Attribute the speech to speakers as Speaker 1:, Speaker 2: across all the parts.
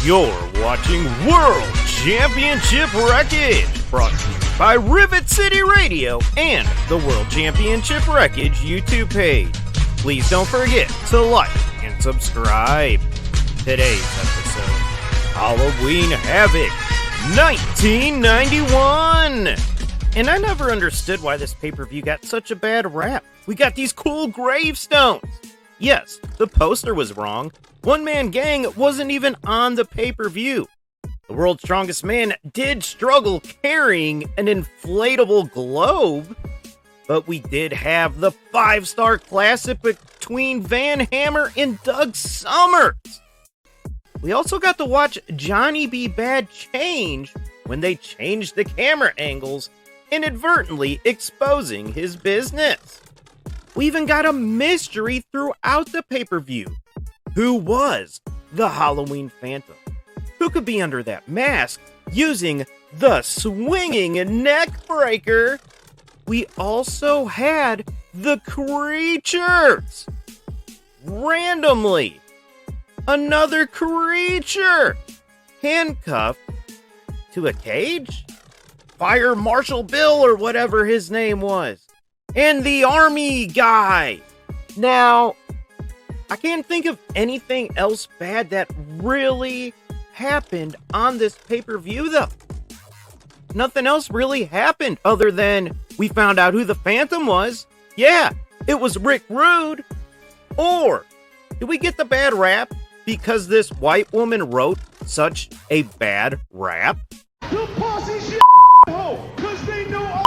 Speaker 1: You're watching World Championship Wreckage, brought to you by Rivet City Radio and the World Championship Wreckage YouTube page. Please don't forget to like and subscribe. Today's episode, Halloween Havoc 1991. And I never understood why this pay-per-view got such a bad rap. We got these cool gravestones. Yes, the poster was wrong. One Man Gang wasn't even on the pay-per-view. The World's Strongest Man did struggle carrying an inflatable globe, but we did have the 5-star classic between Van Hammer and Doug Summers. We also got to watch Johnny B. Bad change when they changed the camera angles, inadvertently exposing his business. We even got a mystery throughout the pay-per-view. Who was the Halloween Phantom? Who could be under that mask using the swinging neck breaker? We also had the creatures. Randomly, another creature handcuffed to a cage? Fire Marshal Bill or whatever his name was. And the army guy. Now, I can't think of anything else bad that really happened on this pay-per-view, though. Nothing else really happened other than we found out who the Phantom was. Yeah, it was Rick Rude. Or did we get the bad rap because this white woman wrote such a bad rap?
Speaker 2: The posse shit ho, cause they know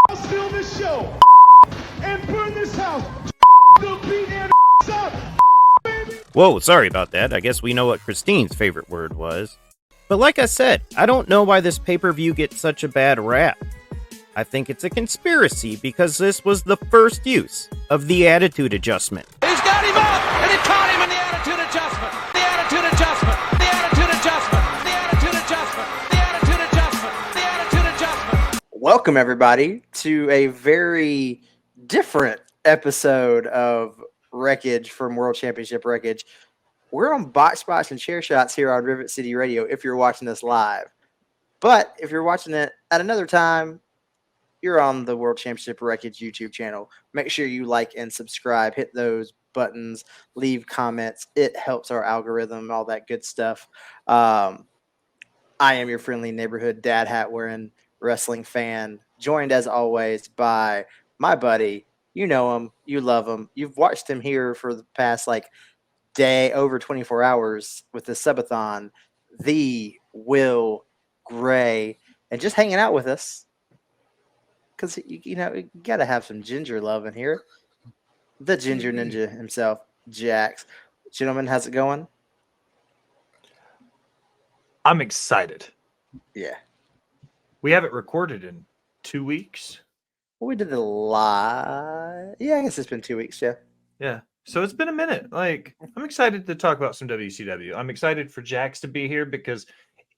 Speaker 2: I'll steal this show and burn this house. The beat and up.
Speaker 1: Whoa, sorry about that. I guess we know what Christine's favorite word was. But like I said, I don't know why this pay-per-view gets such a bad rap. I think it's a conspiracy because this was the first use of the attitude adjustment.
Speaker 3: He's got him up, and he caught him in the attitude adjustment. The attitude adjustment. The attitude adjustment. The attitude adjustment. The attitude adjustment. The attitude adjustment.
Speaker 4: Welcome, everybody, to a very different episode of Wreckage from World Championship Wreckage. We're on Box Spots and Chair Shots here on Rivet City Radio if you're watching this live. But if you're watching it at another time, you're on the World Championship Wreckage YouTube channel. Make sure you like and subscribe. Hit those buttons. Leave comments. It helps our algorithm, all that good stuff. I am your friendly neighborhood DadHat wearing wrestling fan, joined as always by my buddy. You know him. You love him. You've watched him here for the past day, over 24 hours with the sub-a-thon, the Will Gray, and just hanging out with us because you got to have some ginger love in here. The Ginger Ninja himself, Jax. Gentlemen, how's it going?
Speaker 5: I'm excited.
Speaker 4: Yeah.
Speaker 5: We haven't recorded in 2 weeks.
Speaker 4: Well, we did it live. Yeah, I guess it's been 2 weeks, yeah.
Speaker 5: Yeah. So it's been a minute. I'm excited to talk about some WCW. I'm excited for Jax to be here because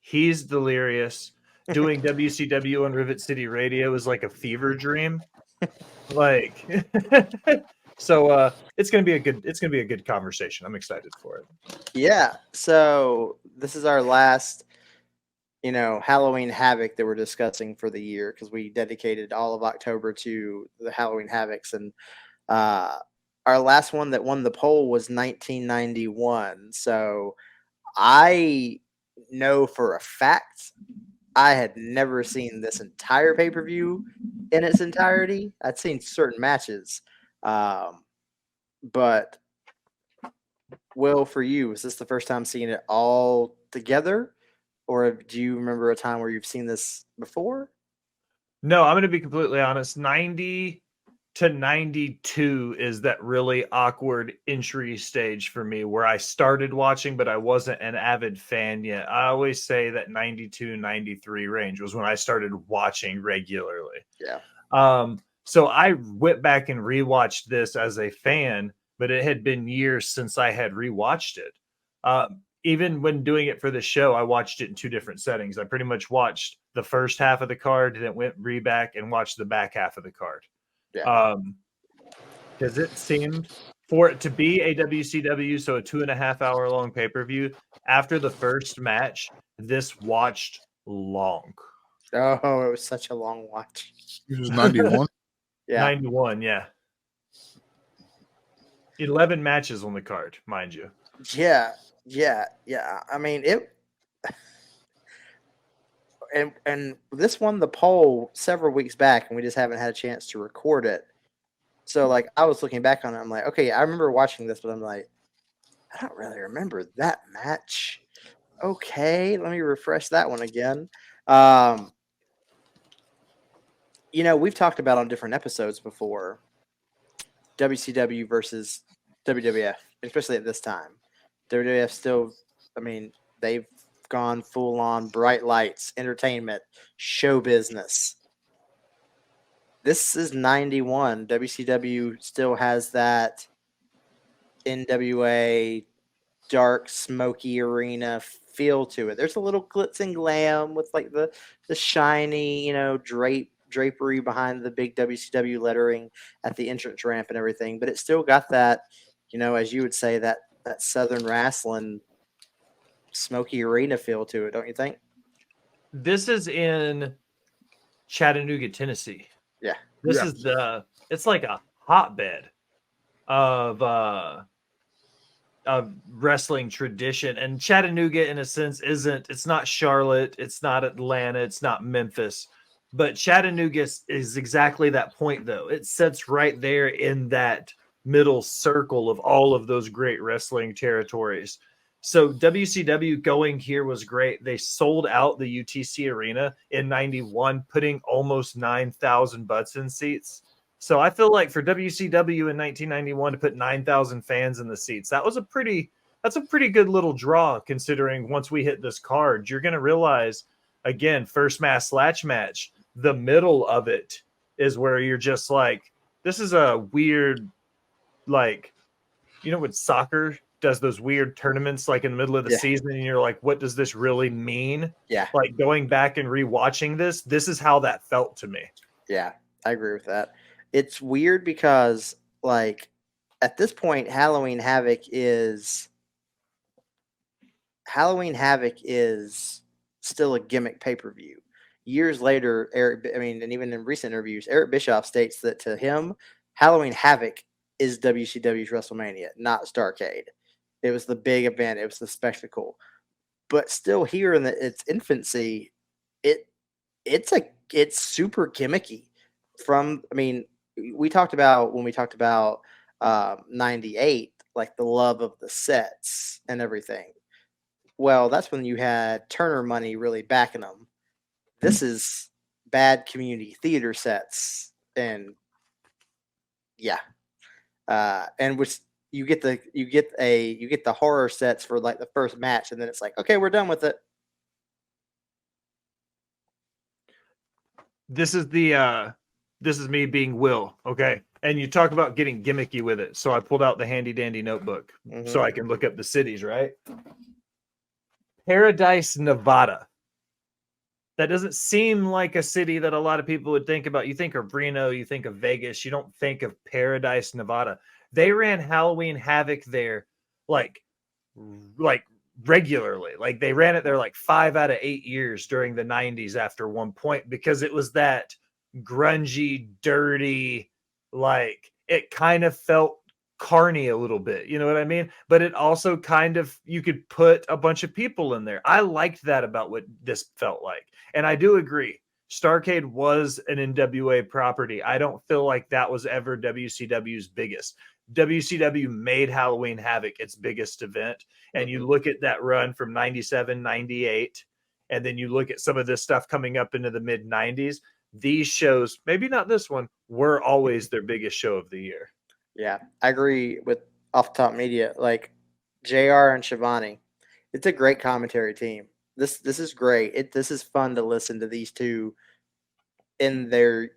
Speaker 5: he's delirious. Doing WCW on Rivet City Radio is like a fever dream. So it's gonna be a good conversation. I'm excited for it.
Speaker 4: Yeah. So this is our last Halloween Havoc that we're discussing for the year because we dedicated all of October to the Halloween Havocs. And our last one that won the poll was 1991. So I know for a fact I had never seen this entire pay-per-view in its entirety. I'd seen certain matches. But Will, for you, is this the first time seeing it all together? Or do you remember a time where you've seen this before?
Speaker 5: No, I'm going to be completely honest. 90 to 92 is that really awkward entry stage for me where I started watching, but I wasn't an avid fan yet. I always say that 92, 93 range was when I started watching regularly.
Speaker 4: Yeah.
Speaker 5: So I went back and rewatched this as a fan, but it had been years since I had rewatched it. Even when doing it for the show, I watched it in two different settings. I pretty much watched the first half of the card, then went back and watched the back half of the card.
Speaker 4: Yeah.
Speaker 5: Because it seemed for it to be a WCW, so a 2.5 hour long pay-per-view, after the first match, this watched long.
Speaker 4: Oh, it was such a long watch.
Speaker 6: It was 91.
Speaker 4: Yeah.
Speaker 5: 91, yeah. 11 matches on the card, mind you.
Speaker 4: Yeah. I mean, it. And this won the poll several weeks back, and we just haven't had a chance to record it. So, like, I was looking back on it. I'm like, okay, I remember watching this, but I'm like, I don't really remember that match. Okay, let me refresh that one again. We've talked about on different episodes before WCW versus WWF, especially at this time. WWF still, I mean, they've gone full on bright lights, entertainment, show business. This is 91. WCW still has that NWA dark, smoky arena feel to it. There's a little glitz and glam with like the shiny, drapery behind the big WCW lettering at the entrance ramp and everything, but it still got that, as you would say, that Southern wrestling smoky arena feel to it, don't you think?
Speaker 5: This is in Chattanooga, Tennessee.
Speaker 4: Yeah.
Speaker 5: This is it's like a hotbed of wrestling tradition. And Chattanooga, in a sense, it's not Charlotte, it's not Atlanta, it's not Memphis. But Chattanooga is exactly that point, though. It sits right there in that middle circle of all of those great wrestling territories. So WCW going here was great. They sold out the UTC Arena in 91, putting almost 9,000 butts in seats. So I feel like for WCW in 1991 to put 9,000 fans in the seats, that's a pretty good little draw, considering once we hit this card, you're going to realize, again, first mass latch match, the middle of it is where you're just like, this is a weird, like, when soccer does those weird tournaments like in the middle of the season, and you're like, what does this really mean?
Speaker 4: Yeah.
Speaker 5: Like going back and rewatching this is how that felt to me.
Speaker 4: Yeah, I agree with that. It's weird because, like, at this point, Halloween Havoc is still a gimmick pay-per-view. Years later, and even in recent interviews, Eric Bischoff states that to him, Halloween Havoc is WCW's WrestleMania, not Starrcade. It was the big event. It was the spectacle. But still, here in its infancy, it's super gimmicky. We talked about when we talked about 98, like the love of the sets and everything. Well, that's when you had Turner Money really backing them. This is bad community theater sets, and and which you get the horror sets for like the first match, and then it's like, okay, we're done with it.
Speaker 5: This is me being Will, okay? And you talk about getting gimmicky with it. So I pulled out the handy dandy notebook so I can look up the cities, right? Paradise, Nevada. That doesn't seem like a city that a lot of people would think about. You think of Reno, you think of Vegas, you don't think of Paradise, Nevada. They ran Halloween Havoc there like regularly. Like they ran it there like 5 out of 8 years during the 90s after one point, because it was that grungy, dirty, like it kind of felt carny a little bit, you know what I mean? But it also kind of, you could put a bunch of people in there. I liked that about what this felt like. And I do agree, Starrcade was an NWA property. I don't feel like that was ever WCW's biggest. WCW made Halloween Havoc its biggest event. And you look at that run from 97, 98, and then you look at some of this stuff coming up into the mid 90s. These shows, maybe not this one, were always their biggest show of the year.
Speaker 4: Yeah, I agree with Off Top Media. Like JR and Shivani, it's a great commentary team. This is great. This is fun to listen to these two in their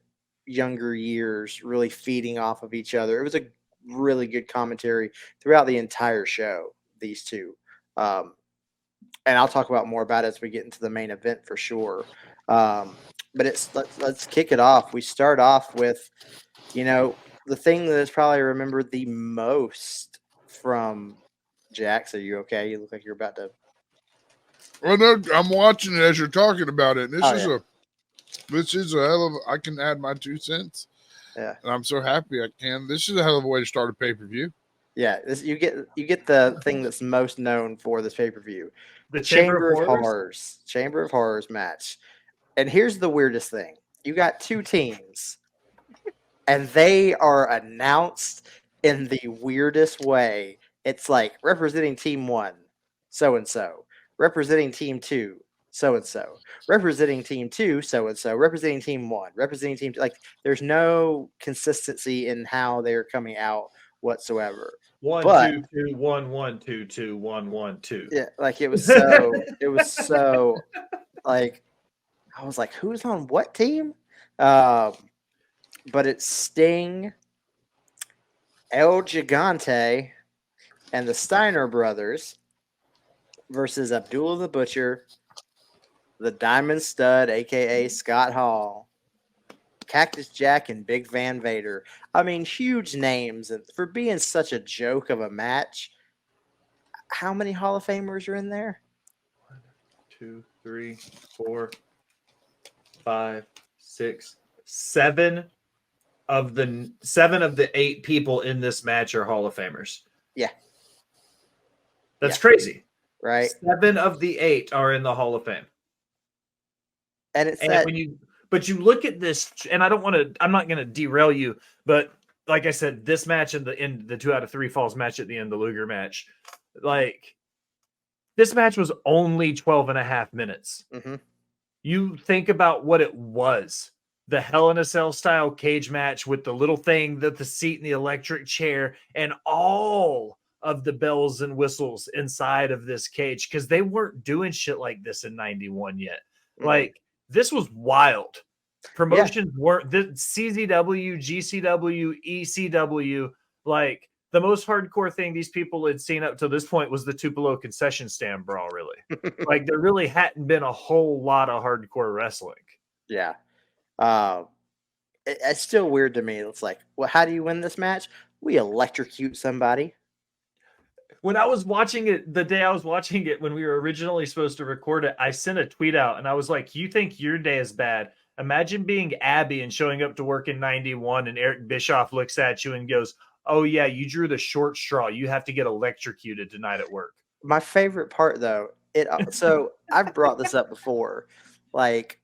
Speaker 4: younger years, really feeding off of each other. It was a really good commentary throughout the entire show, these two. And I'll talk about more about it as we get into the main event for sure. But let's kick it off. We start off with, the thing that is probably remembered the most from Jax. Are you okay? You look like you're about to.
Speaker 6: Well, no, I'm watching it as you're talking about it.
Speaker 4: Oh, yeah.
Speaker 6: This is a hell of. I can add my 2 cents.
Speaker 4: Yeah.
Speaker 6: And I'm so happy I can. This is a hell of a way to start a pay-per-view.
Speaker 4: Yeah, you get the thing that's most known for this pay-per-view.
Speaker 5: The
Speaker 4: Chamber of Horrors. Chamber of Horrors match. And here's the weirdest thing. You got 2 teams, and they are announced in the weirdest way. It's like representing team 1, so-and-so. Representing team 2, so-and-so. Representing team 2, so-and-so. Representing team 1. Representing team 2. Like, there's no consistency in how they're coming out whatsoever.
Speaker 5: 1
Speaker 4: But-
Speaker 5: 2 2 1 1 2 2 1 1 2.
Speaker 4: Yeah, like it was so like I was like, who's on what team? But it's Sting, El Gigante, and the Steiner brothers versus Abdullah the Butcher, the Diamond Stud, aka Scott Hall, Cactus Jack, and Big Van Vader. I mean, huge names, and for being such a joke of a match. How many Hall of Famers are in there?
Speaker 5: 1 2 3 4 5 6 7 of the 8 people in this match are Hall of Famers.
Speaker 4: Yeah.
Speaker 5: That's crazy.
Speaker 4: Right.
Speaker 5: 7 of the 8 are in the Hall of Fame.
Speaker 4: And it's
Speaker 5: And
Speaker 4: that,
Speaker 5: but you look at this, and I'm not gonna derail you, but like I said, this match and the 2 out of 3 falls match at the end, the Luger match, like this match was only 12 and a half minutes.
Speaker 4: Mhm.
Speaker 5: You think about what it was. The Hell in a Cell style cage match with the little thing, the seat and the electric chair, and all of the bells and whistles inside of this cage, because they weren't doing shit like this in 91 yet.
Speaker 4: Mhm.
Speaker 5: Like, this was wild. Promotions weren't the CZW, GCW, ECW. Like, the most hardcore thing these people had seen up to this point was the Tupelo concession stand brawl, really. Like, there really hadn't been a whole lot of hardcore wrestling.
Speaker 4: Yeah. It's still weird to me. It's like, well, how do you win this match? We electrocute somebody.
Speaker 5: When I was watching it, the day I was watching it, when we were originally supposed to record it, I sent a tweet out and I was like, you think your day is bad? Imagine being Abby and showing up to work in 91 and Eric Bischoff looks at you and goes, oh yeah, you drew the short straw. You have to get electrocuted tonight at work.
Speaker 4: My favorite part, though, so I've brought this up before. Like,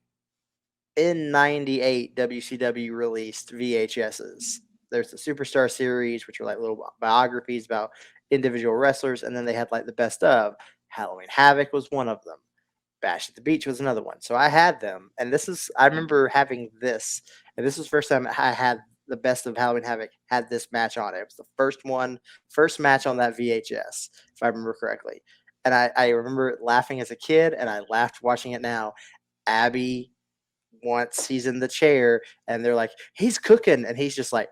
Speaker 4: in 98, WCW released VHSs. There's the Superstar series, which are like little biographies about individual wrestlers, and then they had like the best of. Halloween Havoc was one of them. Bash at the Beach was another one. So I had them, and I remember having this, and this was the first time I had the best of Halloween Havoc, had this match on it. It was the first match on that VHS, if I remember correctly. And I remember laughing as a kid, and I laughed watching it now. Abby, once he's in the chair, and they're like, he's cooking, and he's just like,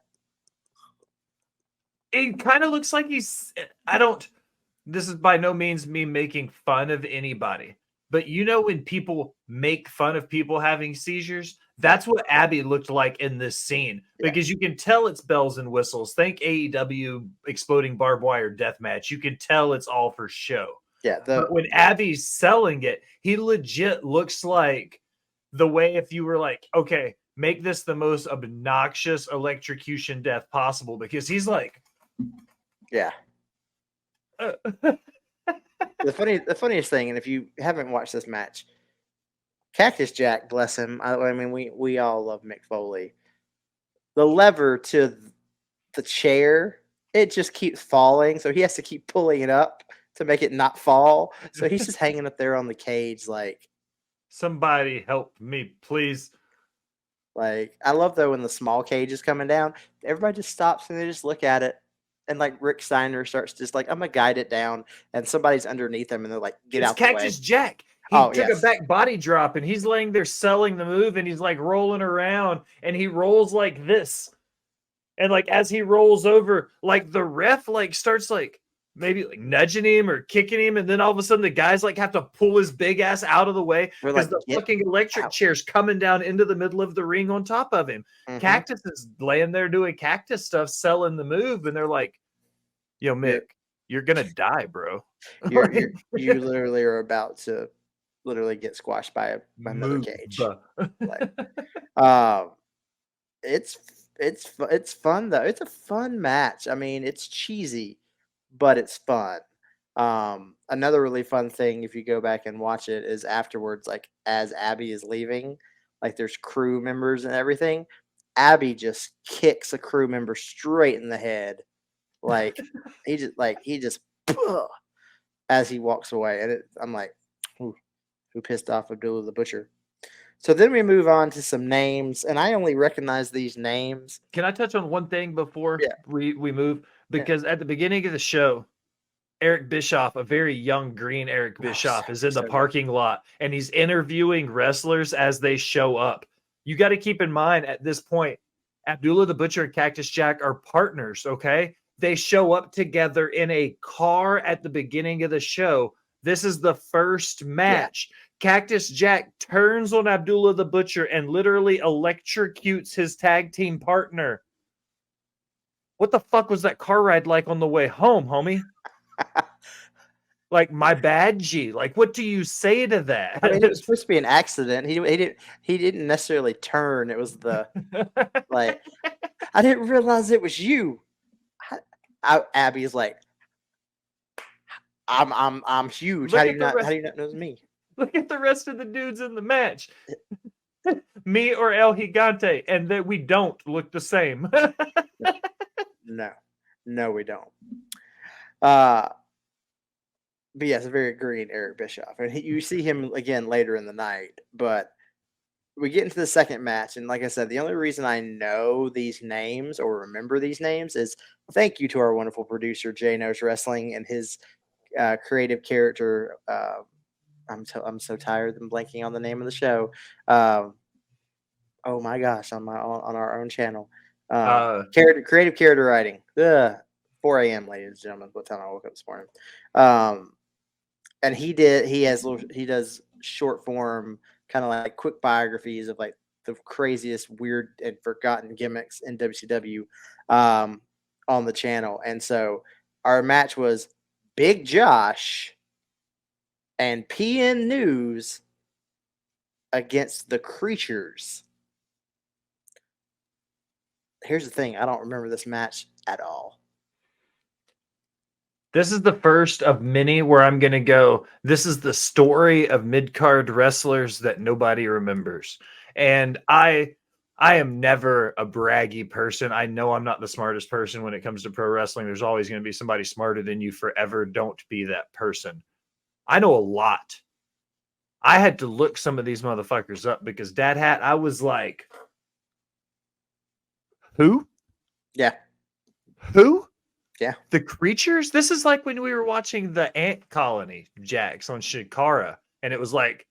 Speaker 5: It kind of looks like this is by no means me making fun of anybody, but you know, when people make fun of people having seizures, that's what Abby looked like in this scene, because you can tell it's bells and whistles. Think AEW exploding barbed wire death match. You can tell it's all for show.
Speaker 4: yeah.
Speaker 5: But when Abby's selling it, he legit looks like the way if you were like, okay, make this the most obnoxious electrocution death possible, because he's like,
Speaker 4: Yeah. The funniest thing, and if you haven't watched this match, Cactus Jack, bless him. I mean, we all love Mick Foley. The lever to the chair, it just keeps falling, so he has to keep pulling it up to make it not fall. So he's just hanging up there on the cage, like
Speaker 5: somebody help me, please.
Speaker 4: Like, I love though when the small cage is coming down, everybody just stops and they just look at it. And like Rick Steiner starts just like, I'm gonna guide it down, and somebody's underneath him, and they're like, get out the way.
Speaker 5: Cactus Jack. He took a back body drop, and he's laying there selling the move, and he's like rolling around, and he rolls like this. And like as he rolls over, like the ref like starts like maybe like nudging him or kicking him, and then all of a sudden the guys like have to pull his big ass out of the way
Speaker 4: We're
Speaker 5: because
Speaker 4: like,
Speaker 5: the fucking electric chair's coming down into the middle of the ring on top of him.
Speaker 4: Mhm.
Speaker 5: Cactus is laying there doing cactus stuff, selling the move, and they're like, "Yo, Mick, you're gonna die, bro.
Speaker 4: You literally are about to literally get squashed by another
Speaker 5: Move."
Speaker 4: cage. Like, it's fun though. It's a fun match. I mean, it's cheesy, but it's fun. Another really fun thing, if you go back and watch it, is afterwards, like as Abby is leaving, like there's crew members and everything. Abby just kicks a crew member straight in the head, like he just as he walks away, and I'm like, who pissed off Abdullah the Butcher? So then we move on to some names, and I only recognize these names.
Speaker 5: Can I touch on one thing before
Speaker 4: Yeah.
Speaker 5: we move? Because at the beginning of the show, Eric Bischoff, a very young green Eric Bischoff, is in the parking lot, and he's interviewing wrestlers as they show up. You got to keep in mind at this point, Abdullah the Butcher and Cactus Jack are partners, okay? They show up together in a car at the beginning of the show. This is the first match. Yeah. Cactus Jack turns on Abdullah the Butcher and literally electrocutes his tag team partner. What the fuck was that car ride like on the way home, homie? Like, my bad, G. Like, what do you say to that?
Speaker 4: I mean, it was supposed to be an accident. He didn't necessarily turn. It was the like, I didn't realize it was you. Abby's like, I'm huge. How do you not know it was me?
Speaker 5: Look at the rest of the dudes in the match. Me or El Gigante, and that we don't look the same.
Speaker 4: No, we don't. But yeah, it's a very green Eric Bischoff, and you see him again later in the night. But we get into the second match, and like I said, the only reason I know these names or remember these names is thank you to our wonderful producer Jay Knows Wrestling and his creative character. I'm so tired. I'm blanking on the name of the show. Oh my gosh, on our own channel. Creative character writing. 4 a.m. ladies and gentlemen. What time I woke up this morning. And he does short form, kind of like quick biographies of like the craziest, weird, and forgotten gimmicks in WCW on the channel. And so our match was Big Josh and PN News against the Creatures. Here's the thing. I don't remember this match at all.
Speaker 5: This is the first of many where I'm going to go, this is the story of mid-card wrestlers that nobody remembers. And I am never a braggy person. I know I'm not the smartest person when it comes to pro wrestling. There's always going to be somebody smarter than you forever. Don't be that person. I know a lot. I had to look some of these motherfuckers up because DadHat, I was like, who?
Speaker 4: Yeah.
Speaker 5: Who?
Speaker 4: Yeah.
Speaker 5: The Creatures? This is like when we were watching the Ant Colony, Jax, on Shikara, and it was like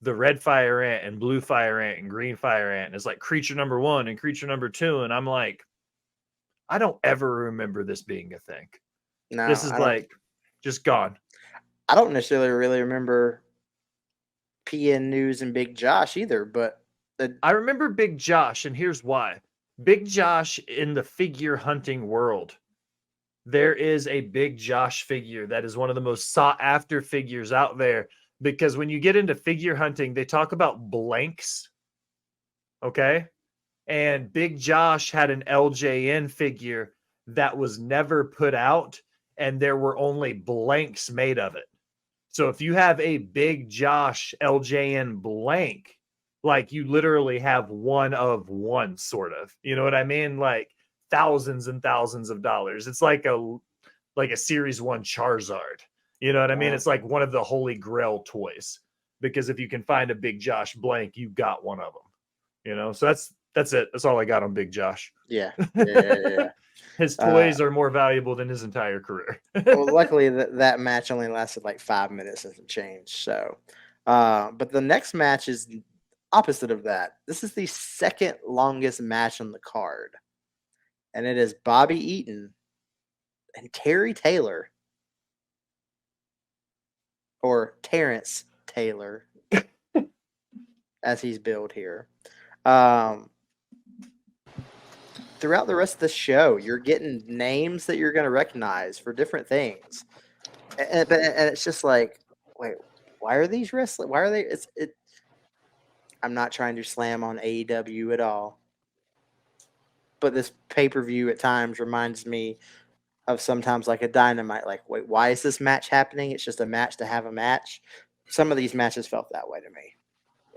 Speaker 5: the red fire ant and blue fire ant and green fire ant. And it's like creature number 1 and creature number 2. And I'm like, I don't ever remember this being a thing.
Speaker 4: No,
Speaker 5: this is like just gone.
Speaker 4: I don't necessarily really remember PN News and Big Josh either, but
Speaker 5: I remember Big Josh, and here's why. Big Josh in the figure hunting world. There is a Big Josh figure that is one of the most sought after figures out there, because when you get into figure hunting, they talk about blanks. Okay. And Big Josh had an LJN figure that was never put out, and there were only blanks made of it. So if you have a Big Josh LJN blank, like you literally have one of one, sort of. You know what I mean? Like thousands and thousands of dollars. It's like a Series 1 Charizard. You know what I mean? It's like one of the Holy Grail toys. Because if you can find a Big Josh blank, you got one of them. You know? So that's it. That's all I got on Big Josh.
Speaker 4: Yeah.
Speaker 5: His toys are more valuable than his entire career.
Speaker 4: Well, luckily that match only lasted like 5 minutes and some change. So, but the next match is opposite of that. This is the second longest match on the card, and it is Bobby Eaton and Terry Taylor or Terrence Taylor, as he's billed here. Throughout the rest of the show, you're getting names that you're going to recognize for different things, and it's just like, wait, why are these wrestling? Why are they? I'm not trying to slam on AEW at all, but this pay-per-view at times reminds me of sometimes like a Dynamite. Like, wait, why is this match happening? It's just a match to have a match. Some of these matches felt that way to me.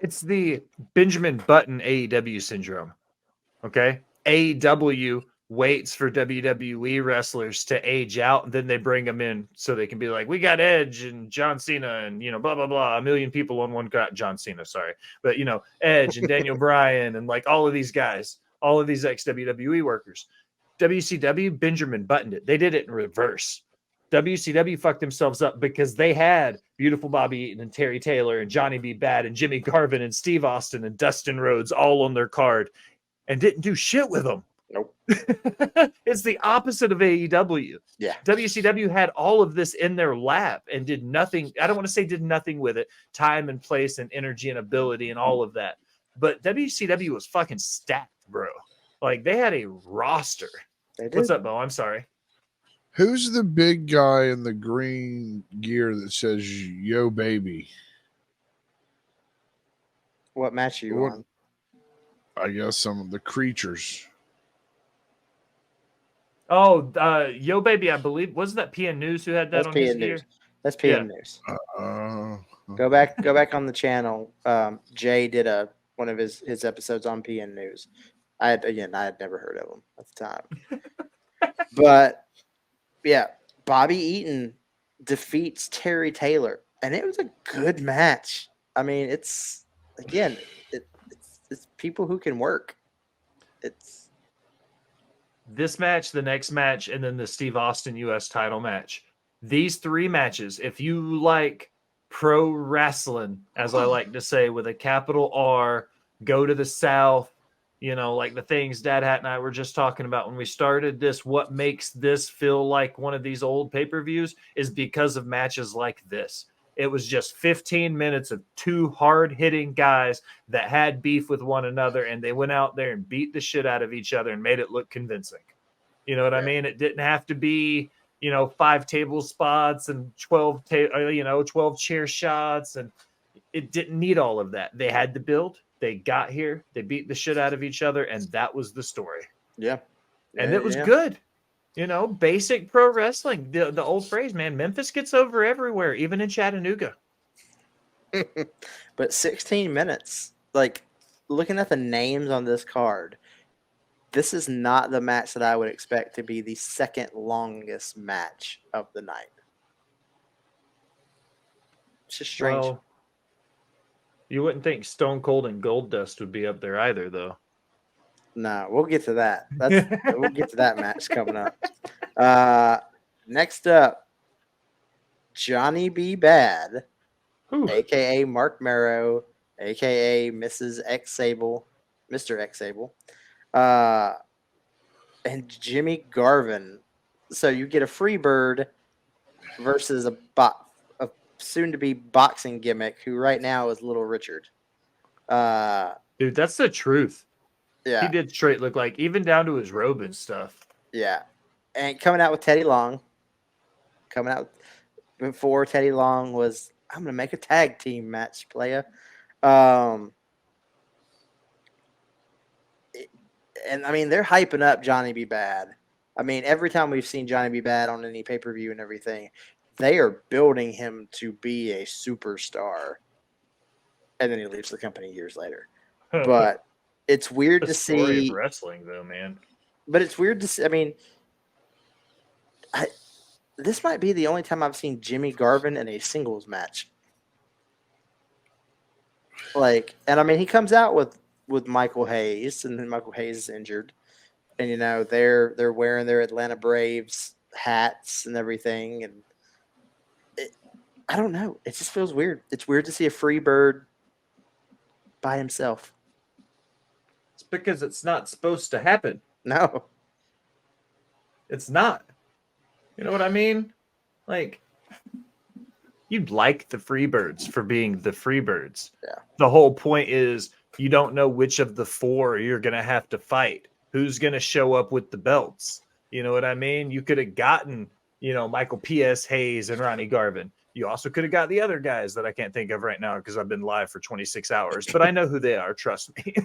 Speaker 5: It's the Benjamin Button AEW syndrome. Okay. AEW waits for WWE wrestlers to age out, and then they bring them in so they can be like, we got Edge and John Cena and, blah, blah, blah. A million people on one guy. John Cena, sorry. But, Edge and Daniel Bryan and like all of these guys, all of these ex-WWE workers. WCW, Benjamin buttoned it. They did it in reverse. WCW fucked themselves up because they had Beautiful Bobby Eaton and Terry Taylor and Johnny B. Bad and Jimmy Garvin and Steve Austin and Dustin Rhodes all on their card and didn't do shit with them.
Speaker 4: Nope.
Speaker 5: It's the opposite of AEW.
Speaker 4: Yeah.
Speaker 5: WCW had all of this in their lap and did nothing. I don't want to say did nothing with it. Time and place and energy and ability and all of that. But WCW was fucking stacked, bro. Like, they had a roster. What's up, Bo? I'm sorry.
Speaker 6: Who's the big guy in the green gear that says "Yo, baby"?
Speaker 4: What match are you on?
Speaker 6: I guess some of the creatures.
Speaker 5: Oh, Yo Baby, I believe. Wasn't that PN News who had that on his gear?
Speaker 4: That's PN News. Go back on the channel. Jay did one of his episodes on PN News. I had never heard of him at the time. But yeah, Bobby Eaton defeats Terry Taylor, and it was a good match. I mean, it's people who can work. It's
Speaker 5: this match, the next match, and then the Steve Austin U.S. title match. These three matches, if you like pro wrestling, as I like to say, with a capital R, go to the South, like the things DadHat and I were just talking about when we started this, what makes this feel like one of these old pay-per-views is because of matches like this. It was just 15 minutes of two hard-hitting guys that had beef with one another, and they went out there and beat the shit out of each other and made it look convincing. You know what I mean? It didn't have to be, 5 table spots and 12 chair shots, and it didn't need all of that. They had to build. They got here, they beat the shit out of each other, and that was the story.
Speaker 4: Yeah.
Speaker 5: And it was good. Basic pro wrestling. The old phrase, man, Memphis gets over everywhere, even in Chattanooga.
Speaker 4: But 16 minutes, like looking at the names on this card, this is not the match that I would expect to be the second longest match of the night. It's just strange.
Speaker 5: Well, you wouldn't think Stone Cold and Goldust would be up there either, though.
Speaker 4: No, we'll get to that. We'll get to that match coming up. Next up, Johnny B. Bad, a.k.a. Mark Marrow, a.k.a. Mrs. X Sable, Mr. X Sable, and Jimmy Garvin. So you get a free bird versus a soon-to-be boxing gimmick who right now is Little Richard.
Speaker 5: Dude, that's the truth.
Speaker 4: Yeah.
Speaker 5: He did straight look like, even down to his robe and stuff.
Speaker 4: Yeah. And coming out with Teddy Long. Coming out before Teddy Long was, I'm going to make a tag team match, playa. And I mean, they're hyping up Johnny B. Bad. I mean, every time we've seen Johnny B. Bad on any pay-per-view and everything, they are building him to be a superstar. And then he leaves the company years later. But it's weird to see
Speaker 5: wrestling, though, man.
Speaker 4: But it's weird to see. I mean, this might be the only time I've seen Jimmy Garvin in a singles match. And I mean, he comes out with Michael Hayes, and then Michael Hayes is injured, and they're wearing their Atlanta Braves hats and everything, and I don't know. It just feels weird. It's weird to see a free bird by himself.
Speaker 5: It's because it's not supposed to happen.
Speaker 4: No.
Speaker 5: It's not. You know what I mean? Like, you'd like the Freebirds for being the Freebirds.
Speaker 4: Yeah.
Speaker 5: The whole point is you don't know which of the four you're going to have to fight. Who's going to show up with the belts? You know what I mean? You could have gotten, Michael P.S. Hayes and Ronnie Garvin. You also could have got the other guys that I can't think of right now because I've been live for 26 hours, but I know who they are. Trust me.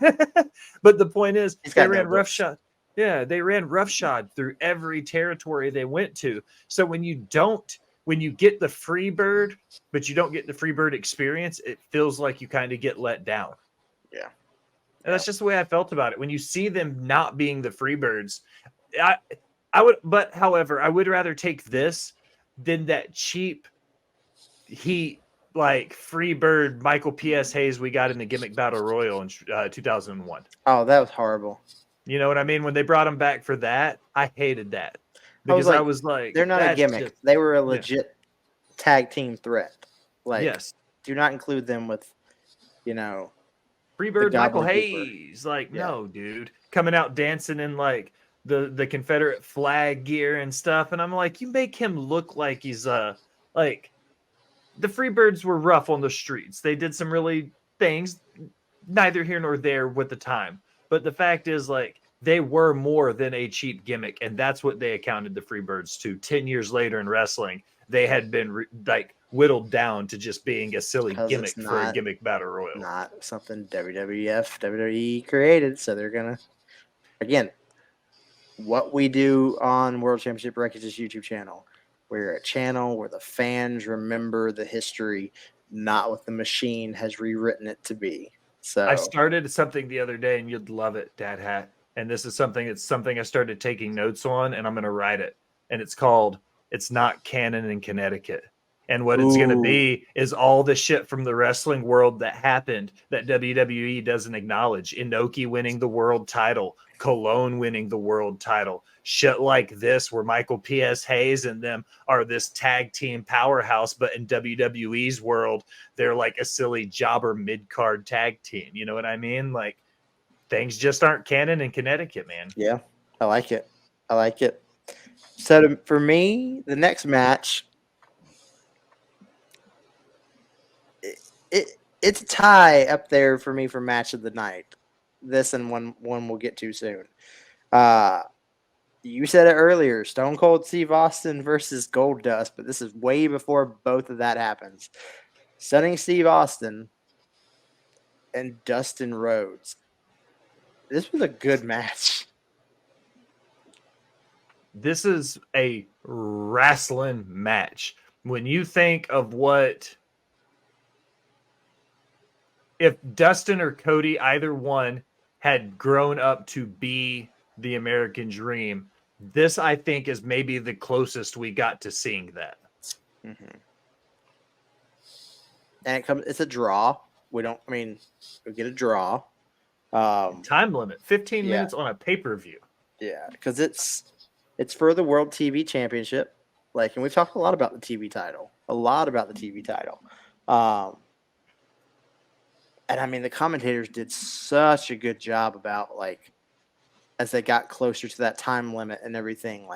Speaker 5: But the point is, they ran roughshod. Yeah, they ran roughshod through every territory they went to. So when you get the Freebird, but you don't get the Freebird experience, it feels like you kind of get let down.
Speaker 4: Yeah.
Speaker 5: And that's just the way I felt about it. When you see them not being the Freebirds, I would, but however, I would rather take this than that cheap heat like Freebird Michael P.S. Hayes we got in the Gimmick Battle Royal in 2001.
Speaker 4: Oh, that was horrible.
Speaker 5: You know what I mean? When they brought him back for that, I hated that because I was like,
Speaker 4: they're not a gimmick. They were a legit tag team threat. Like,
Speaker 5: yes,
Speaker 4: do not include them with,
Speaker 5: Freebird Michael Hayes. Like, no, dude, coming out dancing in like the Confederate flag gear and stuff, and I'm like, you make him look like he's like the Freebirds were rough on the streets. They did some really things, neither here nor there with the time. But the fact is, like, they were more than a cheap gimmick, and that's what they accounted the Freebirds to. 10 years later in wrestling, they had been whittled down to just being a silly gimmick for a gimmick battle royal.
Speaker 4: Not something WWE created, so they're gonna again. What we do on World Championship Wreckage's YouTube channel, we're a channel where the fans remember the history, not what the machine has rewritten it to be. So
Speaker 5: I started something the other day, and you'd love it, DadHat. And this is something I started taking notes on, and I'm going to write it. And it's called "It's Not Canon in Connecticut." And what it's going to be is all the shit from the wrestling world that happened that WWE doesn't acknowledge. Inoki winning the world title, Cologne winning the world title, shit like this where Michael P.S. Hayes and them are this tag team powerhouse, but in WWE's world, they're like a silly jobber mid-card tag team. You know what I mean? Like, things just aren't canon in Connecticut, man.
Speaker 4: Yeah, I like it. So for me, the next match, it's a tie up there for me for match of the night. This and one we'll get to soon. You said it earlier, Stone Cold Steve Austin versus Goldust, but this is way before both of that happens. Stunning Steve Austin and Dustin Rhodes. This was a good match.
Speaker 5: This is a wrestling match. When you think of if Dustin or Cody, either one, had grown up to be the American Dream, this, I think, is maybe the closest we got to seeing that.
Speaker 4: Mm-hmm. And it's a draw. We get a draw.
Speaker 5: Time limit, 15 minutes on a pay-per-view.
Speaker 4: Yeah, because it's for the World TV Championship. And we've talked a lot about the TV title. And the commentators did such a good job about, as they got closer to that time limit and everything,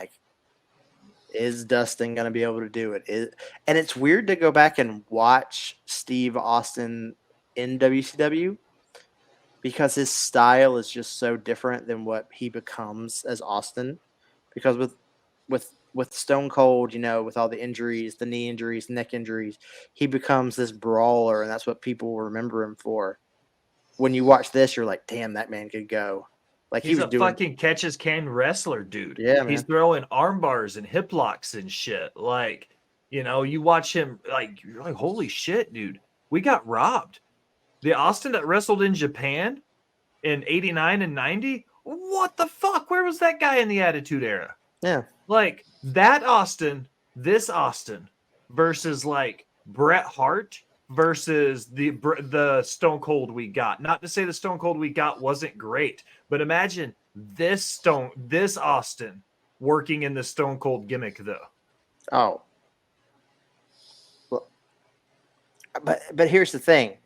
Speaker 4: is Dustin going to be able to do it? And it's weird to go back and watch Steve Austin in WCW because his style is just so different than what he becomes as Austin. Because with Stone Cold, with all the injuries, the knee injuries, neck injuries, he becomes this brawler, and that's what people remember him for. When you watch this, you're like, damn, that man could go.
Speaker 5: He's a fucking catch-as-can wrestler, dude.
Speaker 4: Yeah, man.
Speaker 5: He's throwing arm bars and hip locks and shit. You watch him, you're like, holy shit, dude. We got robbed. The Austin that wrestled in Japan in 89 and 90, what the fuck? Where was that guy in the Attitude Era?
Speaker 4: Yeah.
Speaker 5: That Austin, this Austin, versus Bret Hart versus the Stone Cold we got. Not to say the Stone Cold we got wasn't great, but imagine this Austin working in the Stone Cold gimmick though.
Speaker 4: Oh. Well, but here's the thing.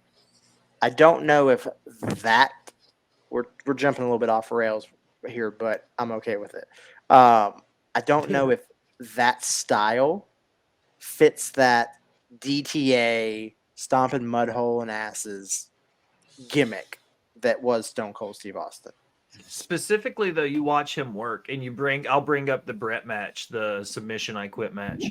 Speaker 4: I don't know if that we're jumping a little bit off rails here, but I'm okay with it. I don't know if that style fits that DTA, stomping mud hole and asses gimmick that was Stone Cold Steve Austin.
Speaker 5: Specifically, though, you watch him work, and I'll bring up the Brett match, the submission I quit match.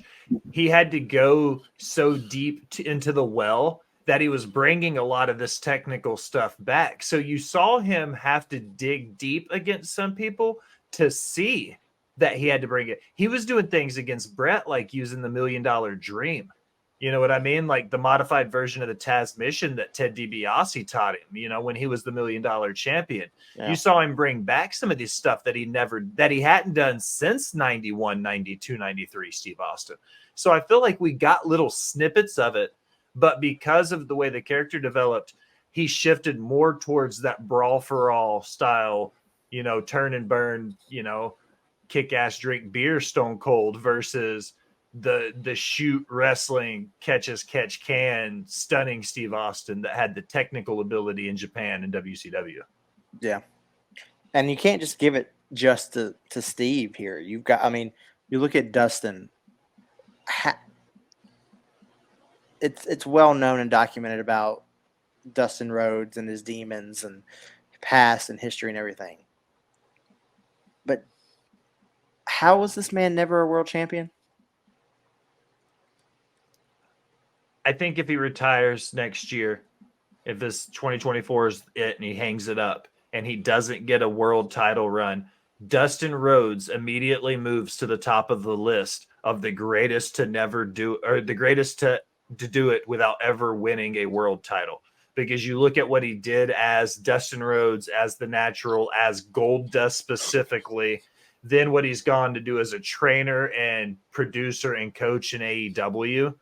Speaker 5: He had to go so deep into the well that he was bringing a lot of this technical stuff back. So you saw him have to dig deep against some people to see that he had to bring it. He was doing things against Brett, like using the $1 Million Dream. You know what I mean? Like the modified version of the Taz mission that Ted DiBiase taught him, when he was the $1 Million Champion.
Speaker 4: Yeah.
Speaker 5: You saw him bring back some of this stuff that he hadn't done since 91, 92, 93, Steve Austin. So I feel like we got little snippets of it, but because of the way the character developed, he shifted more towards that brawl for all style, turn and burn, kick ass, drink beer, Stone Cold versus the shoot wrestling catch can stunning Steve Austin that had the technical ability in Japan and WCW.
Speaker 4: Yeah. And you can't just give it just to Steve here. You've got, you look at Dustin. It's well known and documented about Dustin Rhodes and his demons and past and history and everything. But how was this man never a world champion?
Speaker 5: I think if he retires next year, if this 2024 is it and he hangs it up and he doesn't get a world title run, Dustin Rhodes immediately moves to the top of the list of the greatest to never do, or the greatest to do it without ever winning a world title. Because you look at what he did as Dustin Rhodes, as the Natural, as Goldust specifically, then what he's gone to do as a trainer and producer and coach in AEW,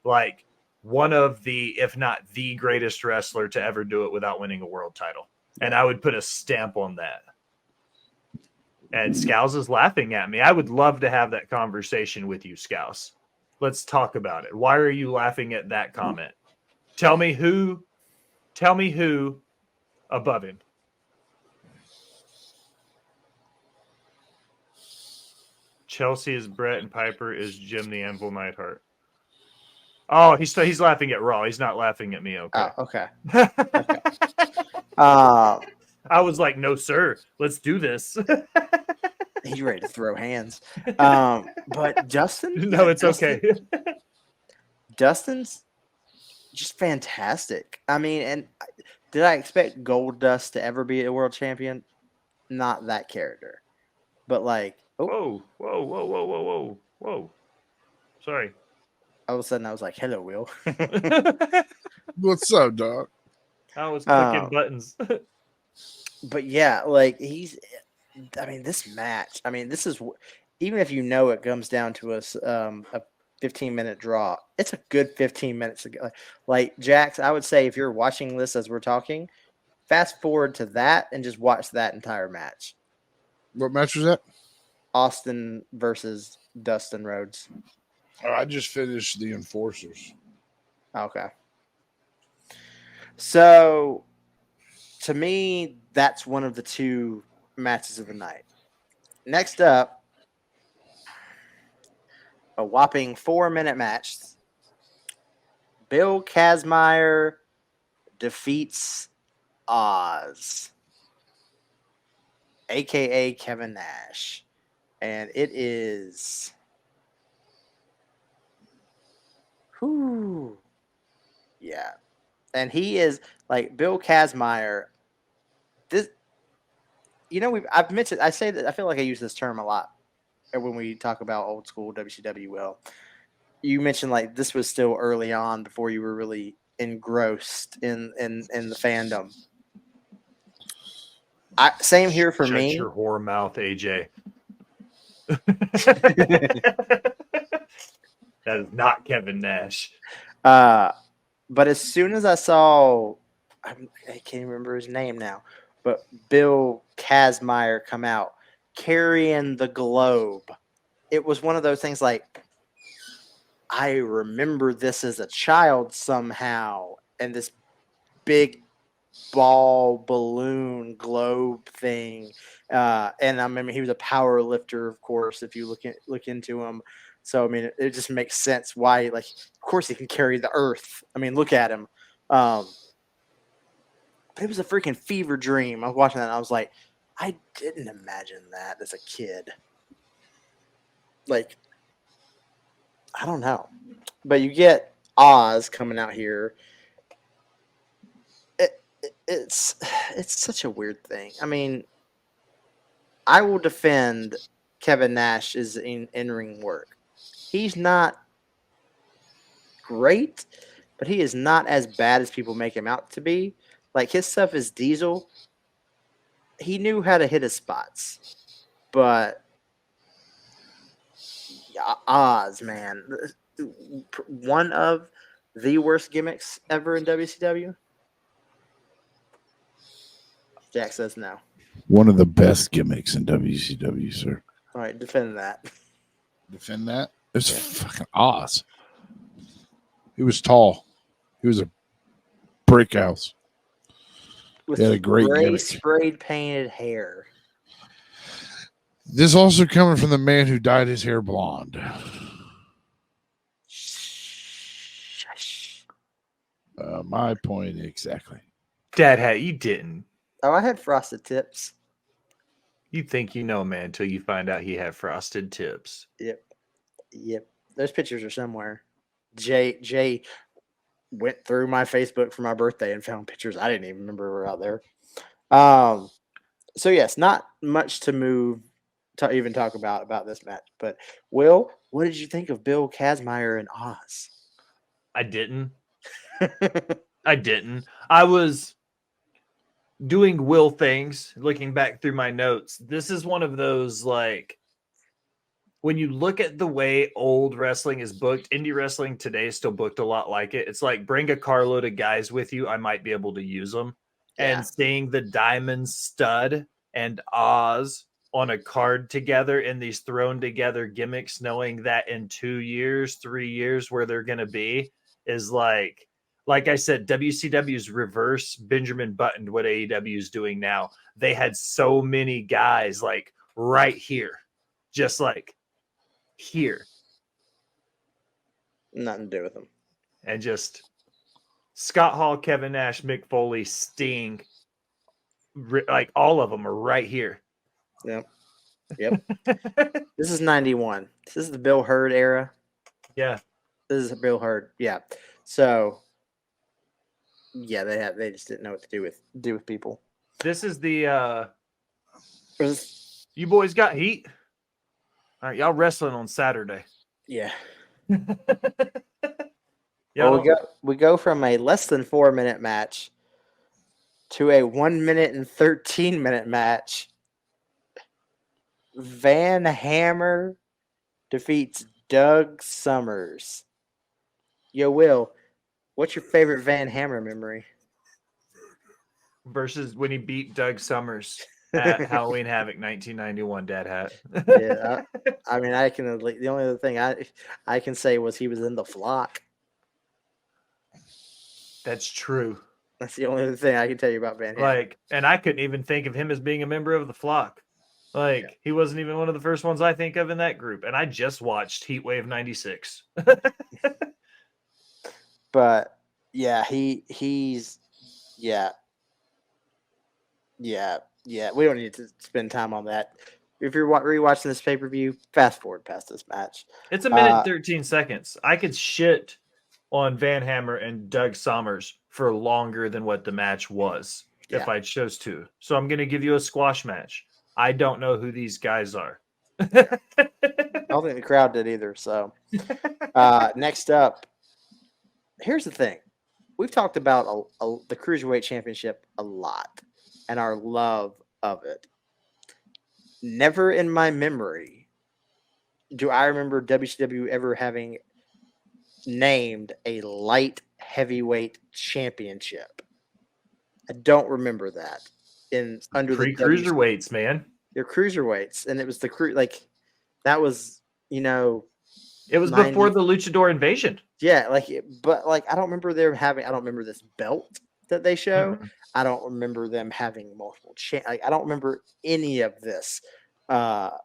Speaker 5: like one of the, if not the greatest wrestler to ever do it without winning a world title. And I would put a stamp on that. And Scouse is laughing at me. I would love to have that conversation with you, Scouse. Let's talk about it. Why are you laughing at that comment? Tell me who above him. Chelsea is Brett and Piper is Jim the Anvil Neidhart. Oh, he's laughing at Raw. He's not laughing at me. Okay.
Speaker 4: Oh, okay.
Speaker 5: Okay. I was like, no, sir. Let's do this.
Speaker 4: He's ready to throw hands. But Dustin?
Speaker 5: No, it's okay.
Speaker 4: Dustin's just fantastic. And did I expect Goldust to ever be a world champion? Not that character. But
Speaker 5: whoa. Sorry.
Speaker 4: All of a sudden I was like, hello, Will.
Speaker 6: What's up, dog?
Speaker 5: I was clicking buttons.
Speaker 4: But yeah, this match, this is, even if it comes down to a 15-minute draw, it's a good 15 minutes ago. Like, Jax, I would say if you're watching this as we're talking, fast forward to that and just watch that entire match.
Speaker 6: What match was that?
Speaker 4: Austin versus Dustin Rhodes.
Speaker 6: I just finished the Enforcers.
Speaker 4: Okay. So, to me, that's one of the two matches of the night. Next up, a whopping 4-minute match. Bill Kazmaier defeats Oz, a.k.a. Kevin Nash. And it is... Yeah. And he is Bill Kazmaier. This, I've mentioned, I say that I feel like I use this term a lot when we talk about old school WCW. Will, you mentioned this was still early on before you were really engrossed in the fandom. Same here for me.
Speaker 5: Shut your whore mouth, AJ. That is not Kevin Nash.
Speaker 4: But as soon as I saw, I can't remember his name now, but Bill Kazmaier come out carrying the globe, it was one of those things I remember this as a child somehow, and this big ball balloon globe thing. And I remember he was a power lifter, of course, if you look into him. So I mean, it just makes sense why. Like, of course, he can carry the earth. I mean, look at him. But it was a freaking fever dream. I was watching that, and I was like, I didn't imagine that as a kid. Like, I don't know, but you get Oz coming out here. It's such a weird thing. I mean, I will defend Kevin Nash's in-ring work. He's not great, but he is not as bad as people make him out to be. Like, his stuff is Diesel. He knew how to hit his spots, but Oz, man, one of the worst gimmicks ever in WCW. Jack says no.
Speaker 6: One of the best gimmicks in WCW, sir.
Speaker 4: All right, defend that.
Speaker 6: Defend that? It's fucking Oz. He was tall. He was a brick house.
Speaker 4: With
Speaker 6: He had a great
Speaker 4: gray
Speaker 6: gimmick.
Speaker 4: sprayed painted hair.
Speaker 6: This also coming from the man who dyed his hair blonde. My point exactly.
Speaker 5: DadHat, you didn't.
Speaker 4: Oh, I had frosted tips.
Speaker 5: You think you know, man, until you find out he had frosted tips.
Speaker 4: Yep. Those pictures are somewhere. Jay went through my Facebook for my birthday and found pictures I didn't even remember were out there. So yes, not much to even talk about this match. But Will, what did you think of Bill Kazmaier and Oz?
Speaker 5: I didn't. I didn't. I was doing Will things, looking back through my notes. This is one of those, like, when you look at the way old wrestling is booked, indie wrestling today is still booked a lot like it. It's like, bring a carload of guys with you. I might be able to use them.
Speaker 4: Yeah.
Speaker 5: And seeing the Diamond Stud and Oz on a card together in these thrown together gimmicks, knowing that in 2 years, 3 years, where they're going to be, is like I said, WCW's reverse Benjamin Buttoned what AEW is doing now. They had so many guys like right here, just like here.
Speaker 4: Nothing to do with them.
Speaker 5: And just Scott Hall, Kevin Nash, Mick Foley, Sting, like all of them are right here.
Speaker 4: Yep. This is 91. This is the Bill Hurd era.
Speaker 5: Yeah.
Speaker 4: This is Bill Hurd. Yeah. So yeah, they just didn't know what to do with people.
Speaker 5: This is the you boys got heat. All right, y'all wrestling on Saturday.
Speaker 4: Yeah.
Speaker 5: Y'all
Speaker 4: Well, we go from a less than 4 minute match to a 1 minute and 13-minute match. Van Hammer defeats Doug Summers. Yo, Will, what's your favorite Van Hammer memory?
Speaker 5: versus when he beat Doug Summers at Halloween Havoc 1991, DadHat.
Speaker 4: Yeah, I mean, the only other thing I can say was he was in the flock.
Speaker 5: That's true.
Speaker 4: That's the only other thing I can tell you about Van Hammer.
Speaker 5: Like, and I couldn't even think of him as being a member of the flock. Like, yeah. He wasn't even one of the first ones I think of in that group. And I just watched Heatwave 96.
Speaker 4: But yeah, he's yeah. We don't need to spend time on that. If you're rewatching this pay-per-view, fast forward past this match.
Speaker 5: It's 1:13 seconds. I could shit on Van Hammer and Doug Summers for longer than what the match was if I chose to. So I'm going to give you a squash match. I don't know who these guys are.
Speaker 4: I don't think the crowd did either. So next up, here's the thing. We've talked about the Cruiserweight Championship a lot and our love of it. Never in my memory do I remember WCW ever having named a light heavyweight championship. I don't remember that. Under the
Speaker 5: cruiserweights, man.
Speaker 4: They're cruiserweights, and it was that was,
Speaker 5: it was 90s. Before the Luchador invasion.
Speaker 4: Yeah, but I don't remember I don't remember this belt that they show. Mm-hmm. I don't remember them having multiple I don't remember any of this. But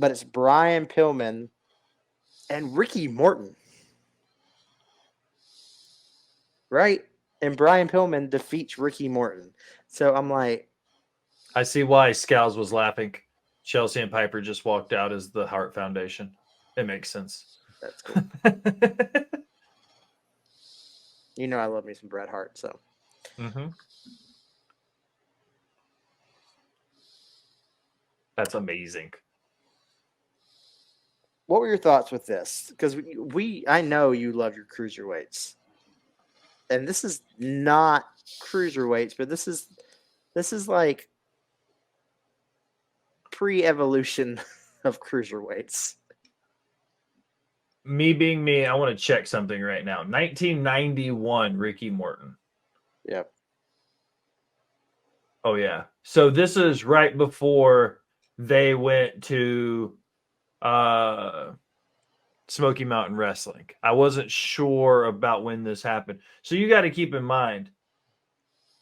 Speaker 4: it's Brian Pillman and Ricky Morton. Right? And Brian Pillman defeats Ricky Morton. So I'm like,
Speaker 5: I see why Scals was laughing. Chelsea and Piper just walked out as the Hart Foundation. It makes sense.
Speaker 4: that's cool. You know I love me some Bret Hart, so.
Speaker 5: That's amazing.
Speaker 4: What were your thoughts with this? Because I know you love your cruiserweights. And this is not cruiserweights, but this is like pre-evolution of cruiserweights.
Speaker 5: Me being me, I want to check something right now. 1991, Ricky Morton.
Speaker 4: Yep.
Speaker 5: Oh, yeah. So this is right before they went to Smoky Mountain Wrestling. I wasn't sure about when this happened. So you got to keep in mind,